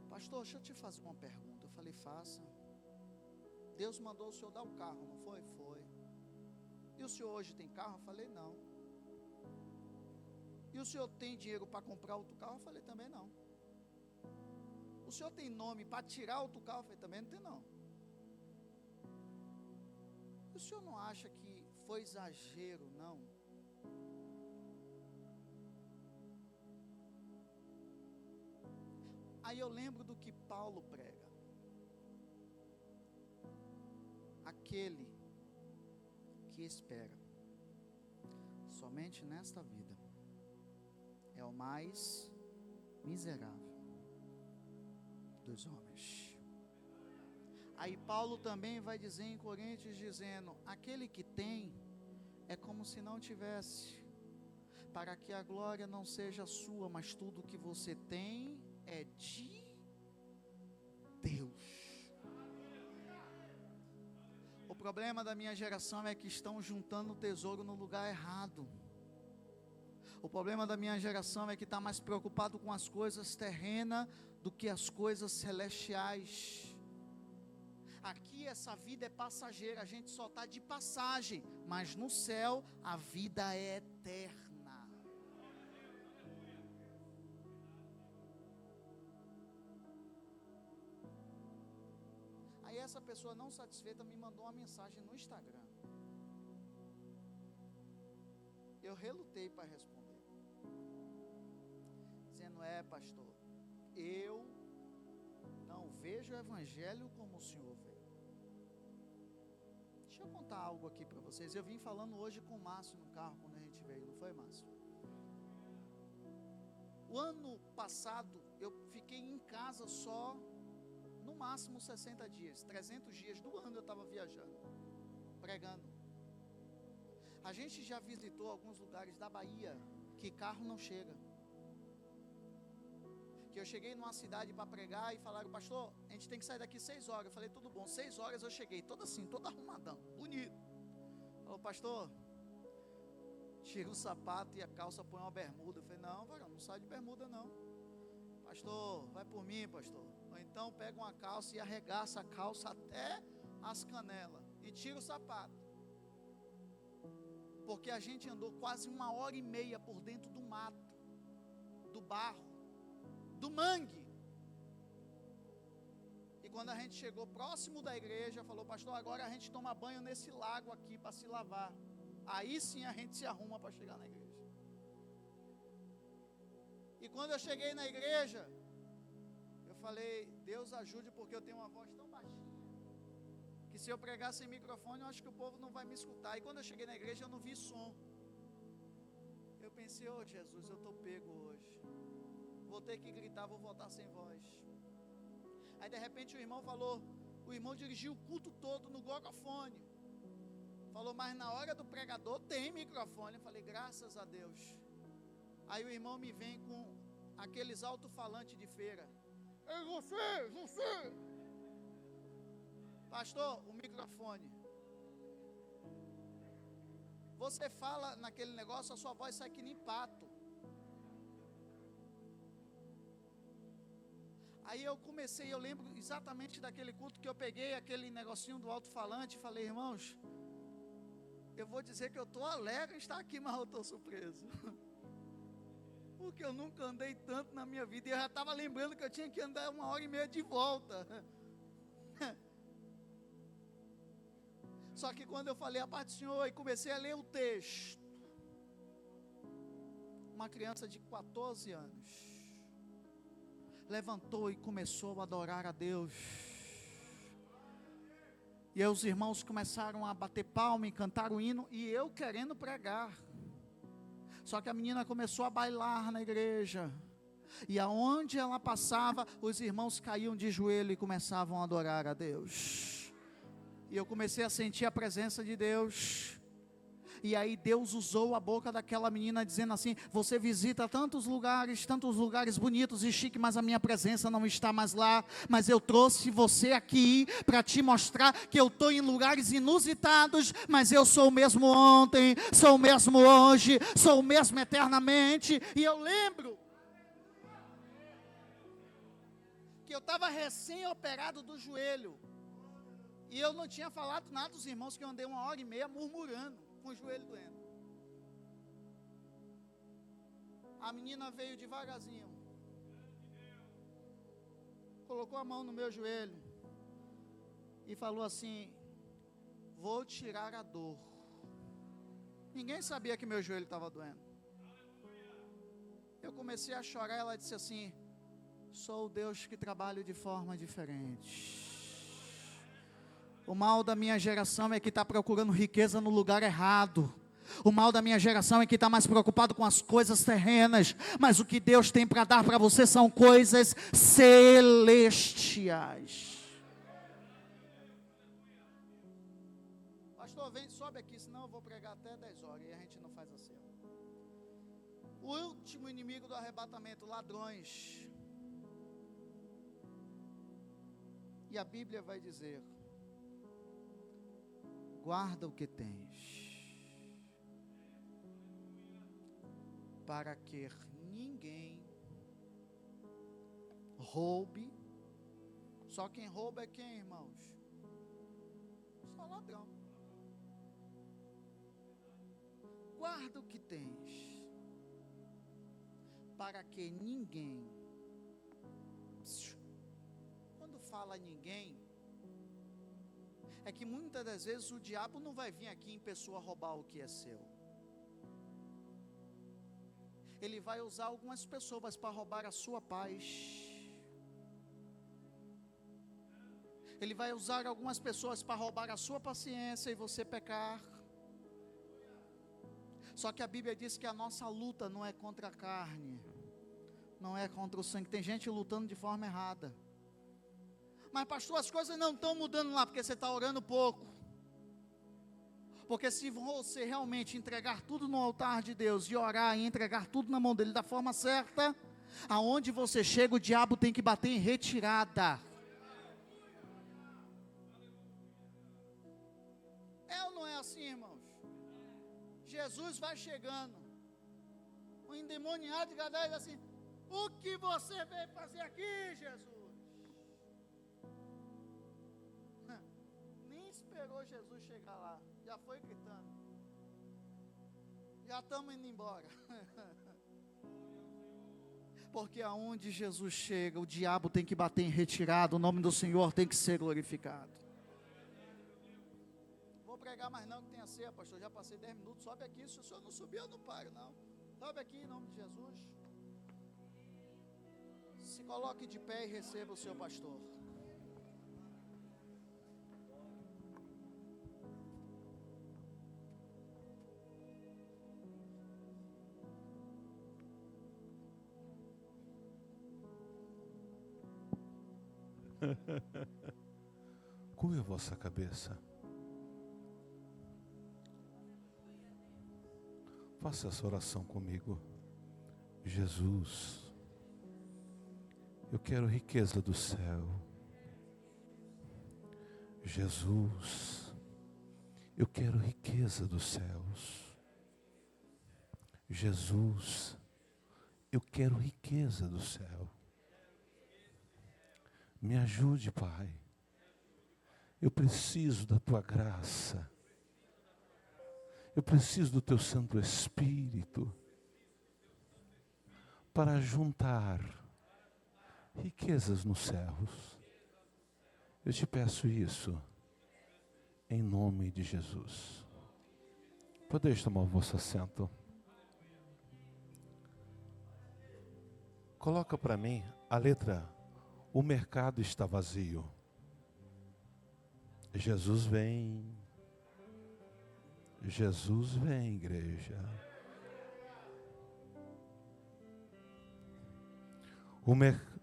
pastor, deixa eu te fazer uma pergunta. Eu falei: faça. Deus mandou o senhor dar o carro, não foi? Foi. E o senhor hoje tem carro? Eu falei: não. E o senhor tem dinheiro para comprar outro carro? Eu falei: também não. O senhor tem nome para tirar outro carro? Eu falei: também não tem não. O senhor não acha que foi exagero, não? Aí eu lembro do que Paulo prega. Aquele que espera somente nesta vida é o mais miserável dos homens. Aí Paulo também vai dizer em Coríntios, dizendo: aquele que tem é como se não tivesse, para que a glória não seja sua, mas tudo que você tem é de Deus. O problema da minha geração é que estão juntando o tesouro no lugar errado. O problema da minha geração é que está mais preocupado com as coisas terrenas do que as coisas celestiais. Aqui essa vida é passageira, a gente só está de passagem, mas no céu a vida é eterna. Aí essa pessoa não satisfeita me mandou uma mensagem no Instagram. Eu relutei para responder, dizendo: pastor, eu não vejo o evangelho como o senhor vê. Deixa eu contar algo aqui para vocês. Eu vim falando hoje com o Márcio no carro quando a gente veio, não foi, Márcio? O ano passado eu fiquei em casa só no máximo 60 dias, 300 dias do ano eu estava viajando, pregando. A gente já visitou alguns lugares da Bahia que carro não chega. Que eu cheguei numa cidade para pregar e falaram: pastor, a gente tem que sair daqui 6 horas. Eu falei: tudo bom. 6 horas eu cheguei, todo assim, todo arrumadão, bonito. Falou: pastor, tira o sapato e a calça, põe uma bermuda. Eu falei: não, varão, não sai de bermuda não. Pastor, vai por mim, pastor. Ou então pega uma calça e arregaça a calça até as canelas e tira o sapato. Porque a gente andou quase 1h30 por dentro do mato, do barro, do mangue. E quando a gente chegou próximo da igreja, falou: pastor, agora a gente toma banho nesse lago aqui para se lavar. Aí sim a gente se arruma para chegar na igreja. E quando eu cheguei na igreja, eu falei: Deus ajude, porque eu tenho uma voz tão baixinha que se eu pregar sem microfone, eu acho que o povo não vai me escutar. E quando eu cheguei na igreja, eu não vi som. Eu pensei: oh Jesus, eu estou pego hoje. Vou ter que gritar, vou voltar sem voz. Aí de repente o irmão falou, o irmão dirigiu o culto todo no gogofone. Falou: mas na hora do pregador tem microfone. Eu falei: graças a Deus. Aí o irmão me vem com aqueles alto-falantes de feira. Ei, você! Pastor, o microfone. Você fala naquele negócio, a sua voz sai que nem pato. Aí eu comecei, eu lembro exatamente daquele culto que eu peguei aquele negocinho do alto-falante e falei: irmãos, eu vou dizer que eu estou alegre em estar aqui, mas eu estou surpreso. Porque eu nunca andei tanto na minha vida, e eu já estava lembrando que eu tinha que andar 1h30 de volta. Só que quando eu falei a parte do Senhor e comecei a ler o texto, uma criança de 14 anos levantou e começou a adorar a Deus. E aí os irmãos começaram a bater palma e cantar o hino, e eu querendo pregar. Só que a menina começou a bailar na igreja, e aonde ela passava, os irmãos caíam de joelho e começavam a adorar a Deus. E eu comecei a sentir a presença de Deus. E aí Deus usou a boca daquela menina dizendo assim: você visita tantos lugares bonitos e chiques, mas a minha presença não está mais lá. Mas eu trouxe você aqui para te mostrar que eu estou em lugares inusitados, mas eu sou o mesmo ontem, sou o mesmo hoje, sou o mesmo eternamente. E eu lembro que eu estava recém-operado do joelho, e eu não tinha falado nada dos irmãos, que eu andei 1h30 murmurando, com o joelho doendo. A menina veio devagarzinho, colocou a mão no meu joelho e falou assim: vou tirar a dor. Ninguém sabia que meu joelho estava doendo. Eu comecei a chorar. Ela disse assim: sou o Deus que trabalha de forma diferente. O mal da minha geração é que está procurando riqueza no lugar errado. O mal da minha geração é que está mais preocupado com as coisas terrenas. Mas o que Deus tem para dar para você são coisas celestiais. Pastor, vem, sobe aqui, senão eu vou pregar até 10 horas e a gente não faz assim. O último inimigo do arrebatamento: ladrões. E a Bíblia vai dizer: guarda o que tens, para que ninguém roube. Só quem rouba é quem, irmãos? Só ladrão. Guarda o que tens, para que ninguém. Quando fala ninguém, é que muitas das vezes o diabo não vai vir aqui em pessoa roubar o que é seu. Ele vai usar algumas pessoas para roubar a sua paz. Ele vai usar algumas pessoas para roubar a sua paciência e você pecar. Só que a Bíblia diz que a nossa luta não é contra a carne, não é contra o sangue. Tem gente lutando de forma errada. Mas pastor, as coisas não estão mudando lá, porque você está orando pouco. Porque se você realmente entregar tudo no altar de Deus, e orar e entregar tudo na mão dele da forma certa, aonde você chega o diabo tem que bater em retirada. É ou não é assim, irmãos? Jesus vai chegando, o endemoniado de Gadara diz assim: o que você veio fazer aqui, Jesus? Nem esperou Jesus chegar lá, já foi gritando: já estamos indo embora. Porque aonde Jesus chega, o diabo tem que bater em retirada, o nome do Senhor tem que ser glorificado. Pregar mais não, que tenha ceia, pastor, já passei 10 minutos, sobe aqui, se o senhor não subir eu não paro não, sobe aqui em nome de Jesus, se coloque de pé e receba o seu pastor. Curve a vossa cabeça. Faça essa oração comigo. Jesus, eu quero riqueza do céu. Jesus, eu quero riqueza dos céus. Jesus, eu quero riqueza do céu. Me ajude, Pai. Eu preciso da Tua graça. Eu preciso do Teu Santo Espírito para juntar riquezas nos céus. Eu te peço isso em nome de Jesus. Podeis tomar o vosso assento. Coloca para mim a letra: o mercado está vazio. Jesus vem. Jesus vem, igreja. O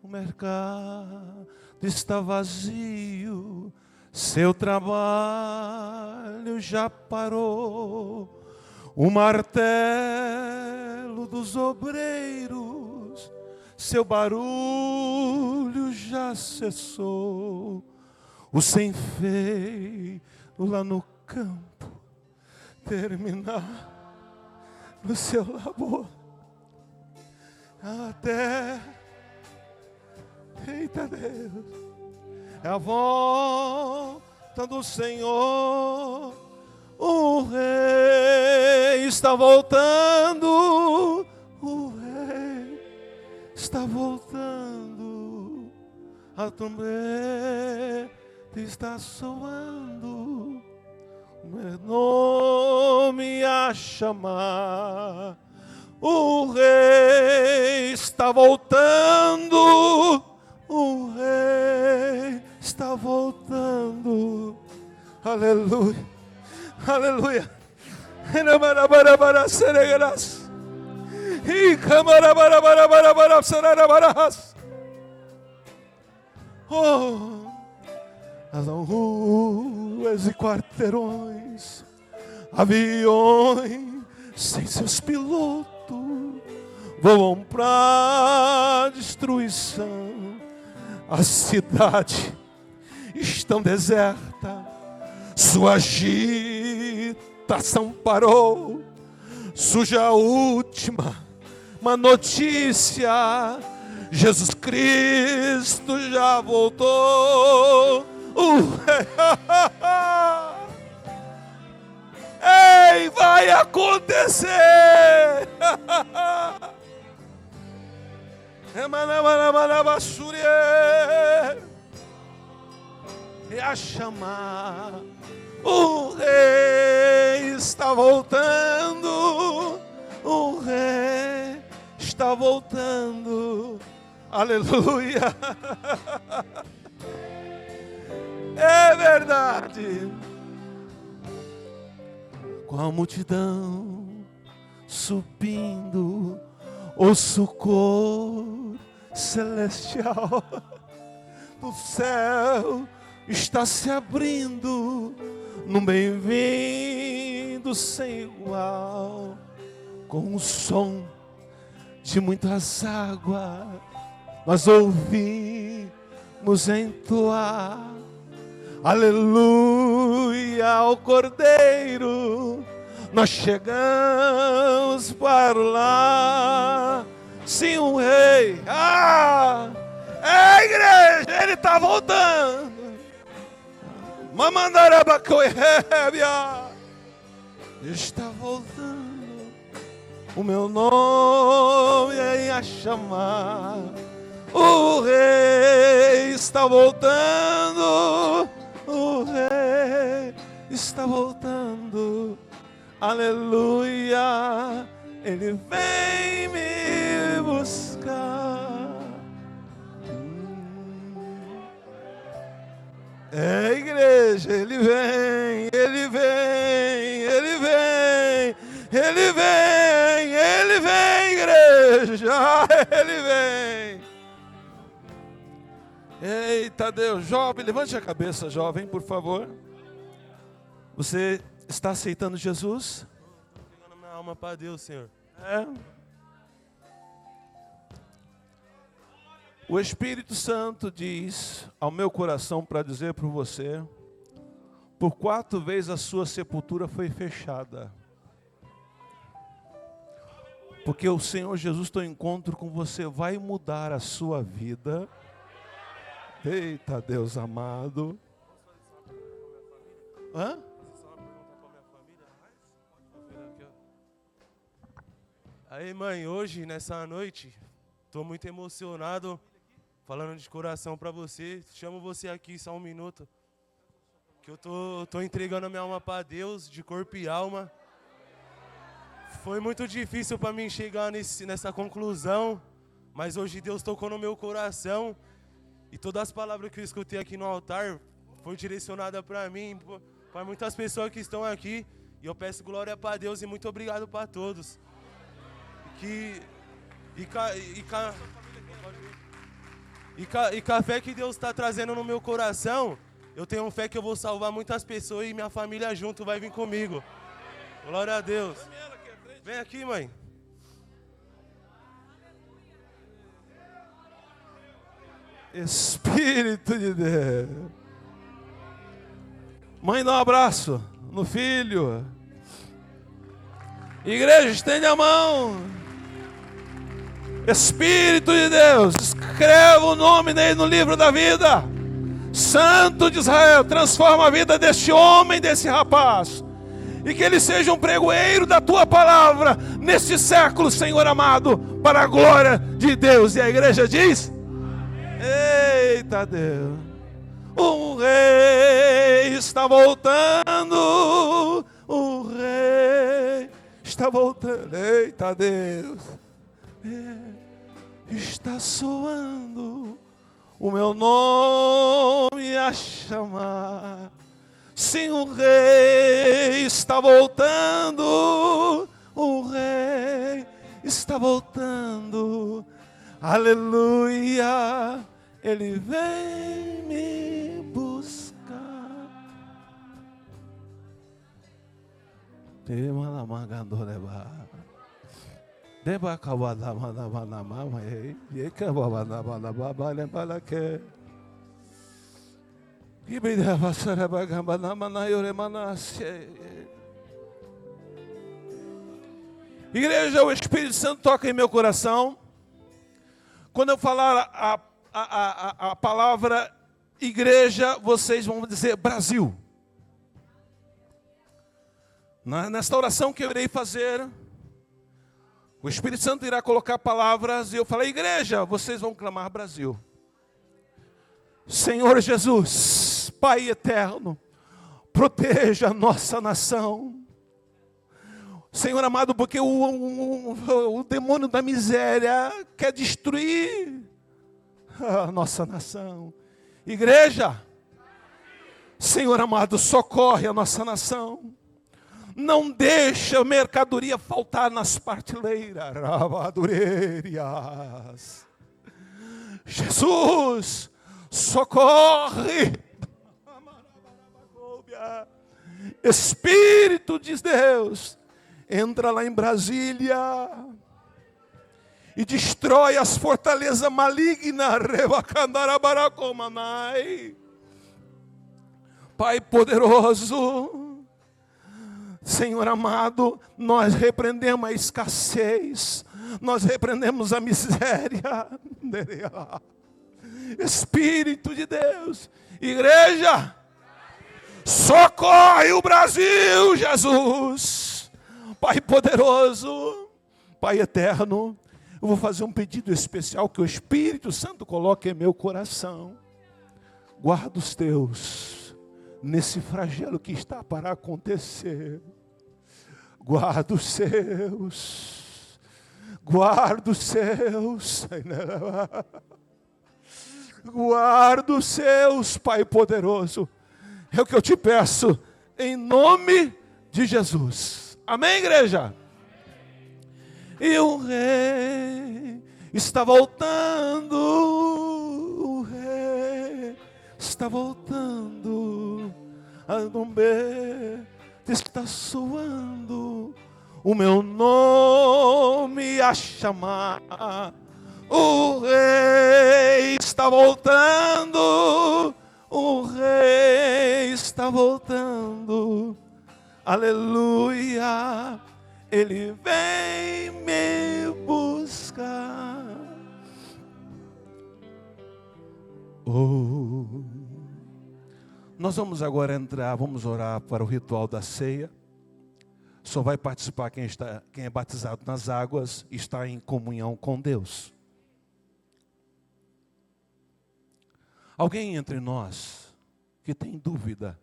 mercado está vazio, seu trabalho já parou. O martelo dos obreiros, seu barulho já cessou. O sem-feio lá no campo terminar no seu labor. Até, eita Deus, é a volta do Senhor. O Rei está voltando. O Rei está voltando. A trombeta está soando. Meu nome a chamar. O Rei está voltando. O Rei está voltando. Aleluia. Aleluia. Oh, as ruas e quarteirões, aviões sem seus pilotos voam pra destruição. A cidade está deserta, sua agitação parou. Surge a última uma notícia: Jesus Cristo já voltou. Ei, vai acontecer. E a chamar, o rei está voltando, o rei está voltando, aleluia. É verdade. Com a multidão subindo, ouço o cor celestial. O céu está se abrindo num bem-vindo sem igual, com o som de muitas águas nós ouvimos entoar aleluia ao Cordeiro. Nós chegamos para lá. Sim, o rei. É a igreja, ele está voltando. Mamandarabacoiébia está voltando. O meu nome é a chamar. O rei está voltando. O rei está voltando. Aleluia. Ele vem me buscar. É, igreja, ele vem, ele vem, ele vem, ele vem, ele vem, igreja, ele vem. Eita Deus, jovem, levante a cabeça, jovem, por favor. Você está aceitando Jesus? Estou entregando minha alma para Deus, Senhor. É. O Espírito Santo diz ao meu coração para dizer para você: por 4 vezes a sua sepultura foi fechada. Porque o Senhor Jesus, teu encontro com você vai mudar a sua vida. Eita Deus amado. Hã? Aí, mãe, hoje, nessa noite, estou muito emocionado, falando de coração para você. Chamo você aqui só um minuto, que eu tô entregando a minha alma para Deus, de corpo e alma. Foi muito difícil para mim chegar nessa conclusão, mas hoje Deus tocou no meu coração, e todas as palavras que eu escutei aqui no altar foi direcionada para mim, para muitas pessoas que estão aqui, e eu peço glória para Deus e muito obrigado para todos. E com a fé que Deus está trazendo no meu coração, eu tenho fé que eu vou salvar muitas pessoas e minha família junto vai vir comigo. Glória a Deus. Vem aqui, mãe. Espírito de Deus. Mãe, dá um abraço no filho. Igreja, estende a mão. Espírito de Deus, escreva o nome dele no livro da vida. Santo de Israel, transforma a vida deste homem, desse rapaz, e que ele seja um pregoeiro da tua palavra neste século, Senhor amado, para a glória de Deus. E a igreja diz: eita Deus, o rei está voltando, o rei está voltando. Eita Deus, está soando o meu nome a chamar. Sim, o rei está voltando, o rei está voltando. Aleluia, ele vem me buscar. Deba kawada mana mana mama ye kawada mana baba le balake. Ibida vasara bagamba mana yore mana se. Igreja, o Espírito Santo toca em meu coração. Quando eu falar a palavra igreja, vocês vão dizer Brasil. Nesta oração que eu irei fazer, o Espírito Santo irá colocar palavras e eu falei, igreja, vocês vão clamar Brasil. Senhor Jesus, Pai eterno, proteja a nossa nação. Senhor amado, porque o demônio da miséria quer destruir a nossa nação. Igreja, Senhor amado, socorre a nossa nação. Não deixa a mercadoria faltar nas prateleiras. Jesus, socorre. Espírito de Deus, entra lá em Brasília e destrói as fortalezas malignas. Pai poderoso, Senhor amado, nós repreendemos a escassez, nós repreendemos a miséria. Espírito de Deus, igreja, socorre o Brasil, Jesus. Pai poderoso, Pai eterno, eu vou fazer um pedido especial que o Espírito Santo coloque em meu coração. Guarda os teus nesse flagelo que está para acontecer. Guarda os seus. Guarda os seus. Guarda os seus, Pai poderoso. É o que eu te peço, em nome de Jesus. Amém, igreja? E o rei está voltando, o rei está voltando, a trombeta está soando, o meu nome a chamar. O rei está voltando, o rei está voltando, aleluia, ele vem me buscar. Oh. Nós vamos agora entrar, vamos orar para o ritual da ceia. Só vai participar quem é batizado nas águas e está em comunhão com Deus. Alguém entre nós que tem dúvida,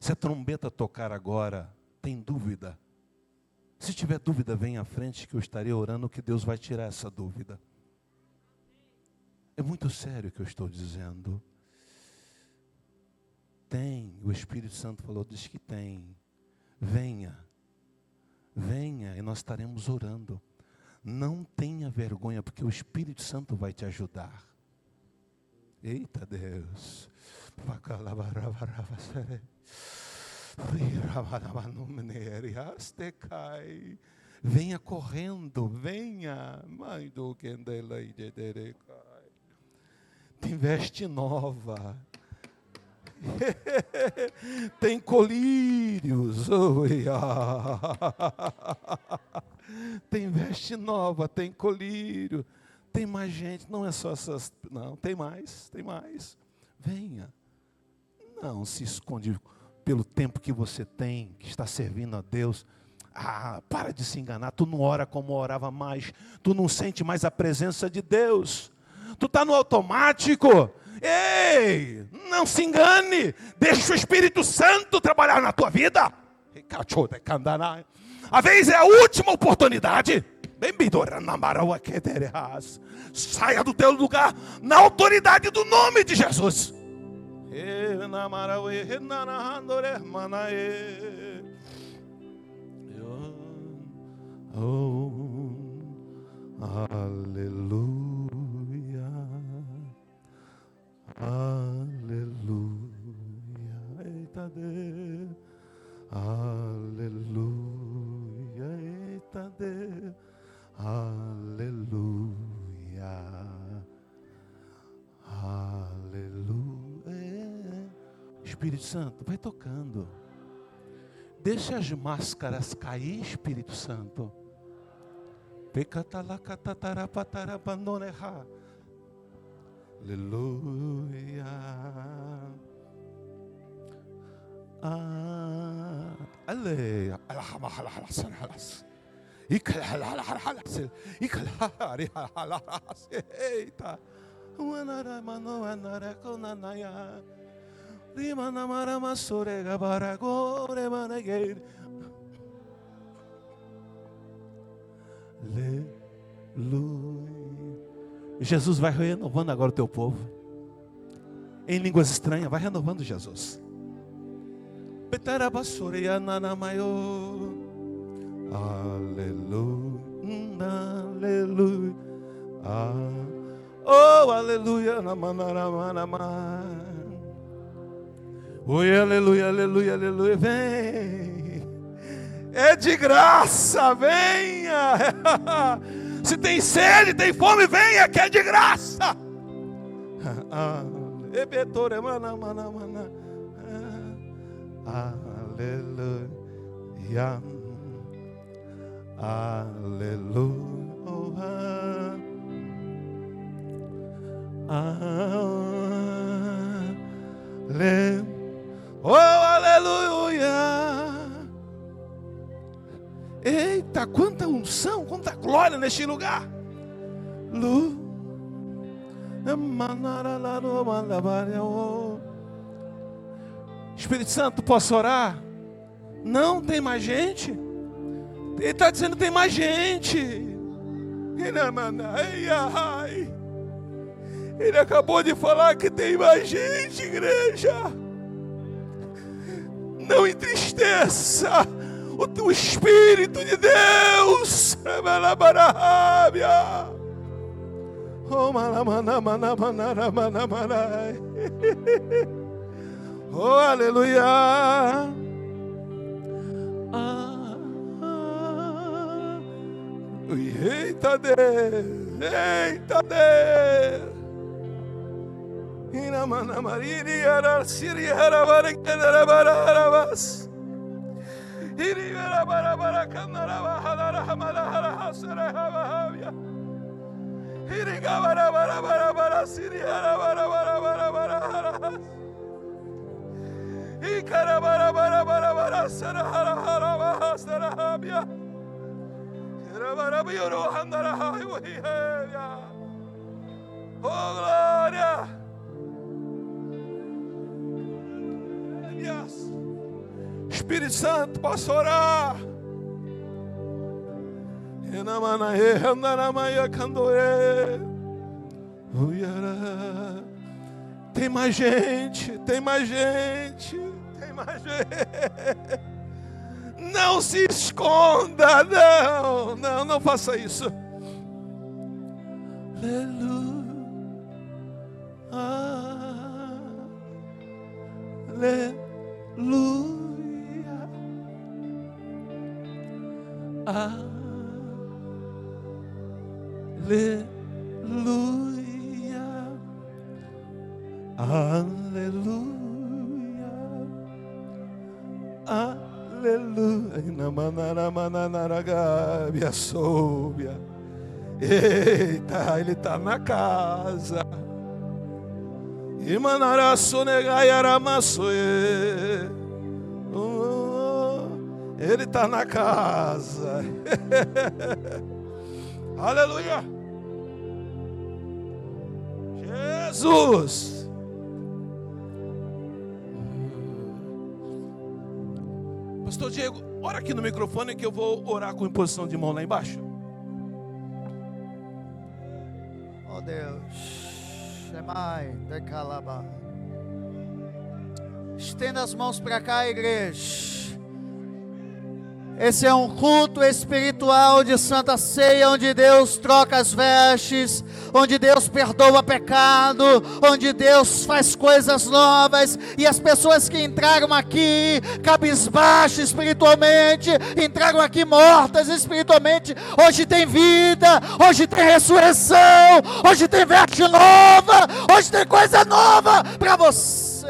se a trombeta tocar agora, tem dúvida? Se tiver dúvida, vem à frente que eu estarei orando que Deus vai tirar essa dúvida. É muito sério o que eu estou dizendo. Tem, o Espírito Santo falou, diz que tem. Venha, venha e nós estaremos orando. Não tenha vergonha, porque o Espírito Santo vai te ajudar. Eita Deus. Venha correndo, venha. Tem veste nova. Tem colírios. Tem veste nova, tem colírio. Tem mais gente, não é só essas. Não, tem mais, tem mais. Venha. Não se esconde pelo tempo que você tem, que está servindo a Deus. Ah, para de se enganar. Tu não ora como orava mais. Tu não sente mais a presença de Deus. Tu está no automático. Ei, não se engane. Deixa o Espírito Santo trabalhar na tua vida. A vez é a última oportunidade. Saia do teu lugar na autoridade do nome de Jesus. Oh, aleluia, aleluia, eita Deus, aleluia, eita Deus, aleluia, aleluia. Espírito Santo, vai tocando. Deixa as máscaras cair, Espírito Santo. Aleluia. Aleluia. Eita. Aleluia. Jesus vai renovando agora o teu povo. Em línguas estranhas, vai renovando Jesus. Aleluia. Aleluia. Oh, aleluia. Oi, aleluia, aleluia, aleluia. Vem. É de graça, venha. Se tem sede, tem fome, venha, que é de graça. Aleluia. Aleluia. Oh, aleluia. Eita, quanta unção, quanta glória neste lugar. Espírito Santo, posso orar? Não, tem mais gente. Ele está dizendo que tem mais gente. Ele acabou de falar que tem mais gente, igreja. Não entristeça o Espírito de Deus. Oh, aleluia. Eita Deus, eita Deus. Inamana mariri ara siri ara bara kendara bara arabas. Iri bara bara bara kendara bahara hamala hara hasara havia. Iri bara bara bara bara siri ara bara bara bara bara hara. Ikara bara bara bara bara sara hara hara hasara havia. Oh, glória. Yes. Espírito Santo, posso orar? Tem mais gente, tem mais gente, tem mais gente. Não se esconda, não faça isso. Aleluia. Aleluia. Aleluia. Aleluia. Eita, ele está na casa. Ele está na casa. Aleluia. Jesus. Pastor Diego, ora aqui no microfone que eu vou orar com imposição de mão lá embaixo. Oh Deus, Shemai, Decalaba. Estenda as mãos para cá, igreja. Esse é um culto espiritual de Santa Ceia, onde Deus troca as vestes, onde Deus perdoa pecado, onde Deus faz coisas novas, e as pessoas que entraram aqui cabisbaixo espiritualmente, entraram aqui mortas espiritualmente, hoje tem vida, hoje tem ressurreição, hoje tem veste nova, hoje tem coisa nova para você.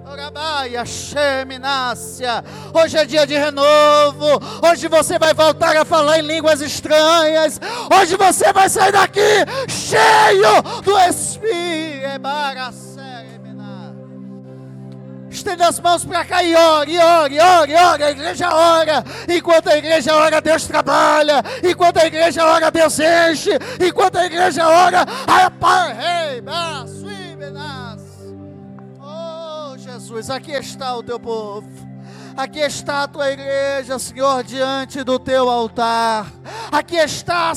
Orabaia, Sheminácia. Hoje é dia de renovo. Hoje você vai voltar a falar em línguas estranhas. Hoje você vai sair daqui cheio do Espírito. Estenda as mãos para cá e ore, ore, ore, ore. A igreja ora. Enquanto a igreja ora, Deus trabalha. Enquanto a igreja ora, Deus enche. Enquanto a igreja ora, oh, Jesus, aqui está o teu povo. Aqui está a tua igreja, Senhor, diante do teu altar. Aqui está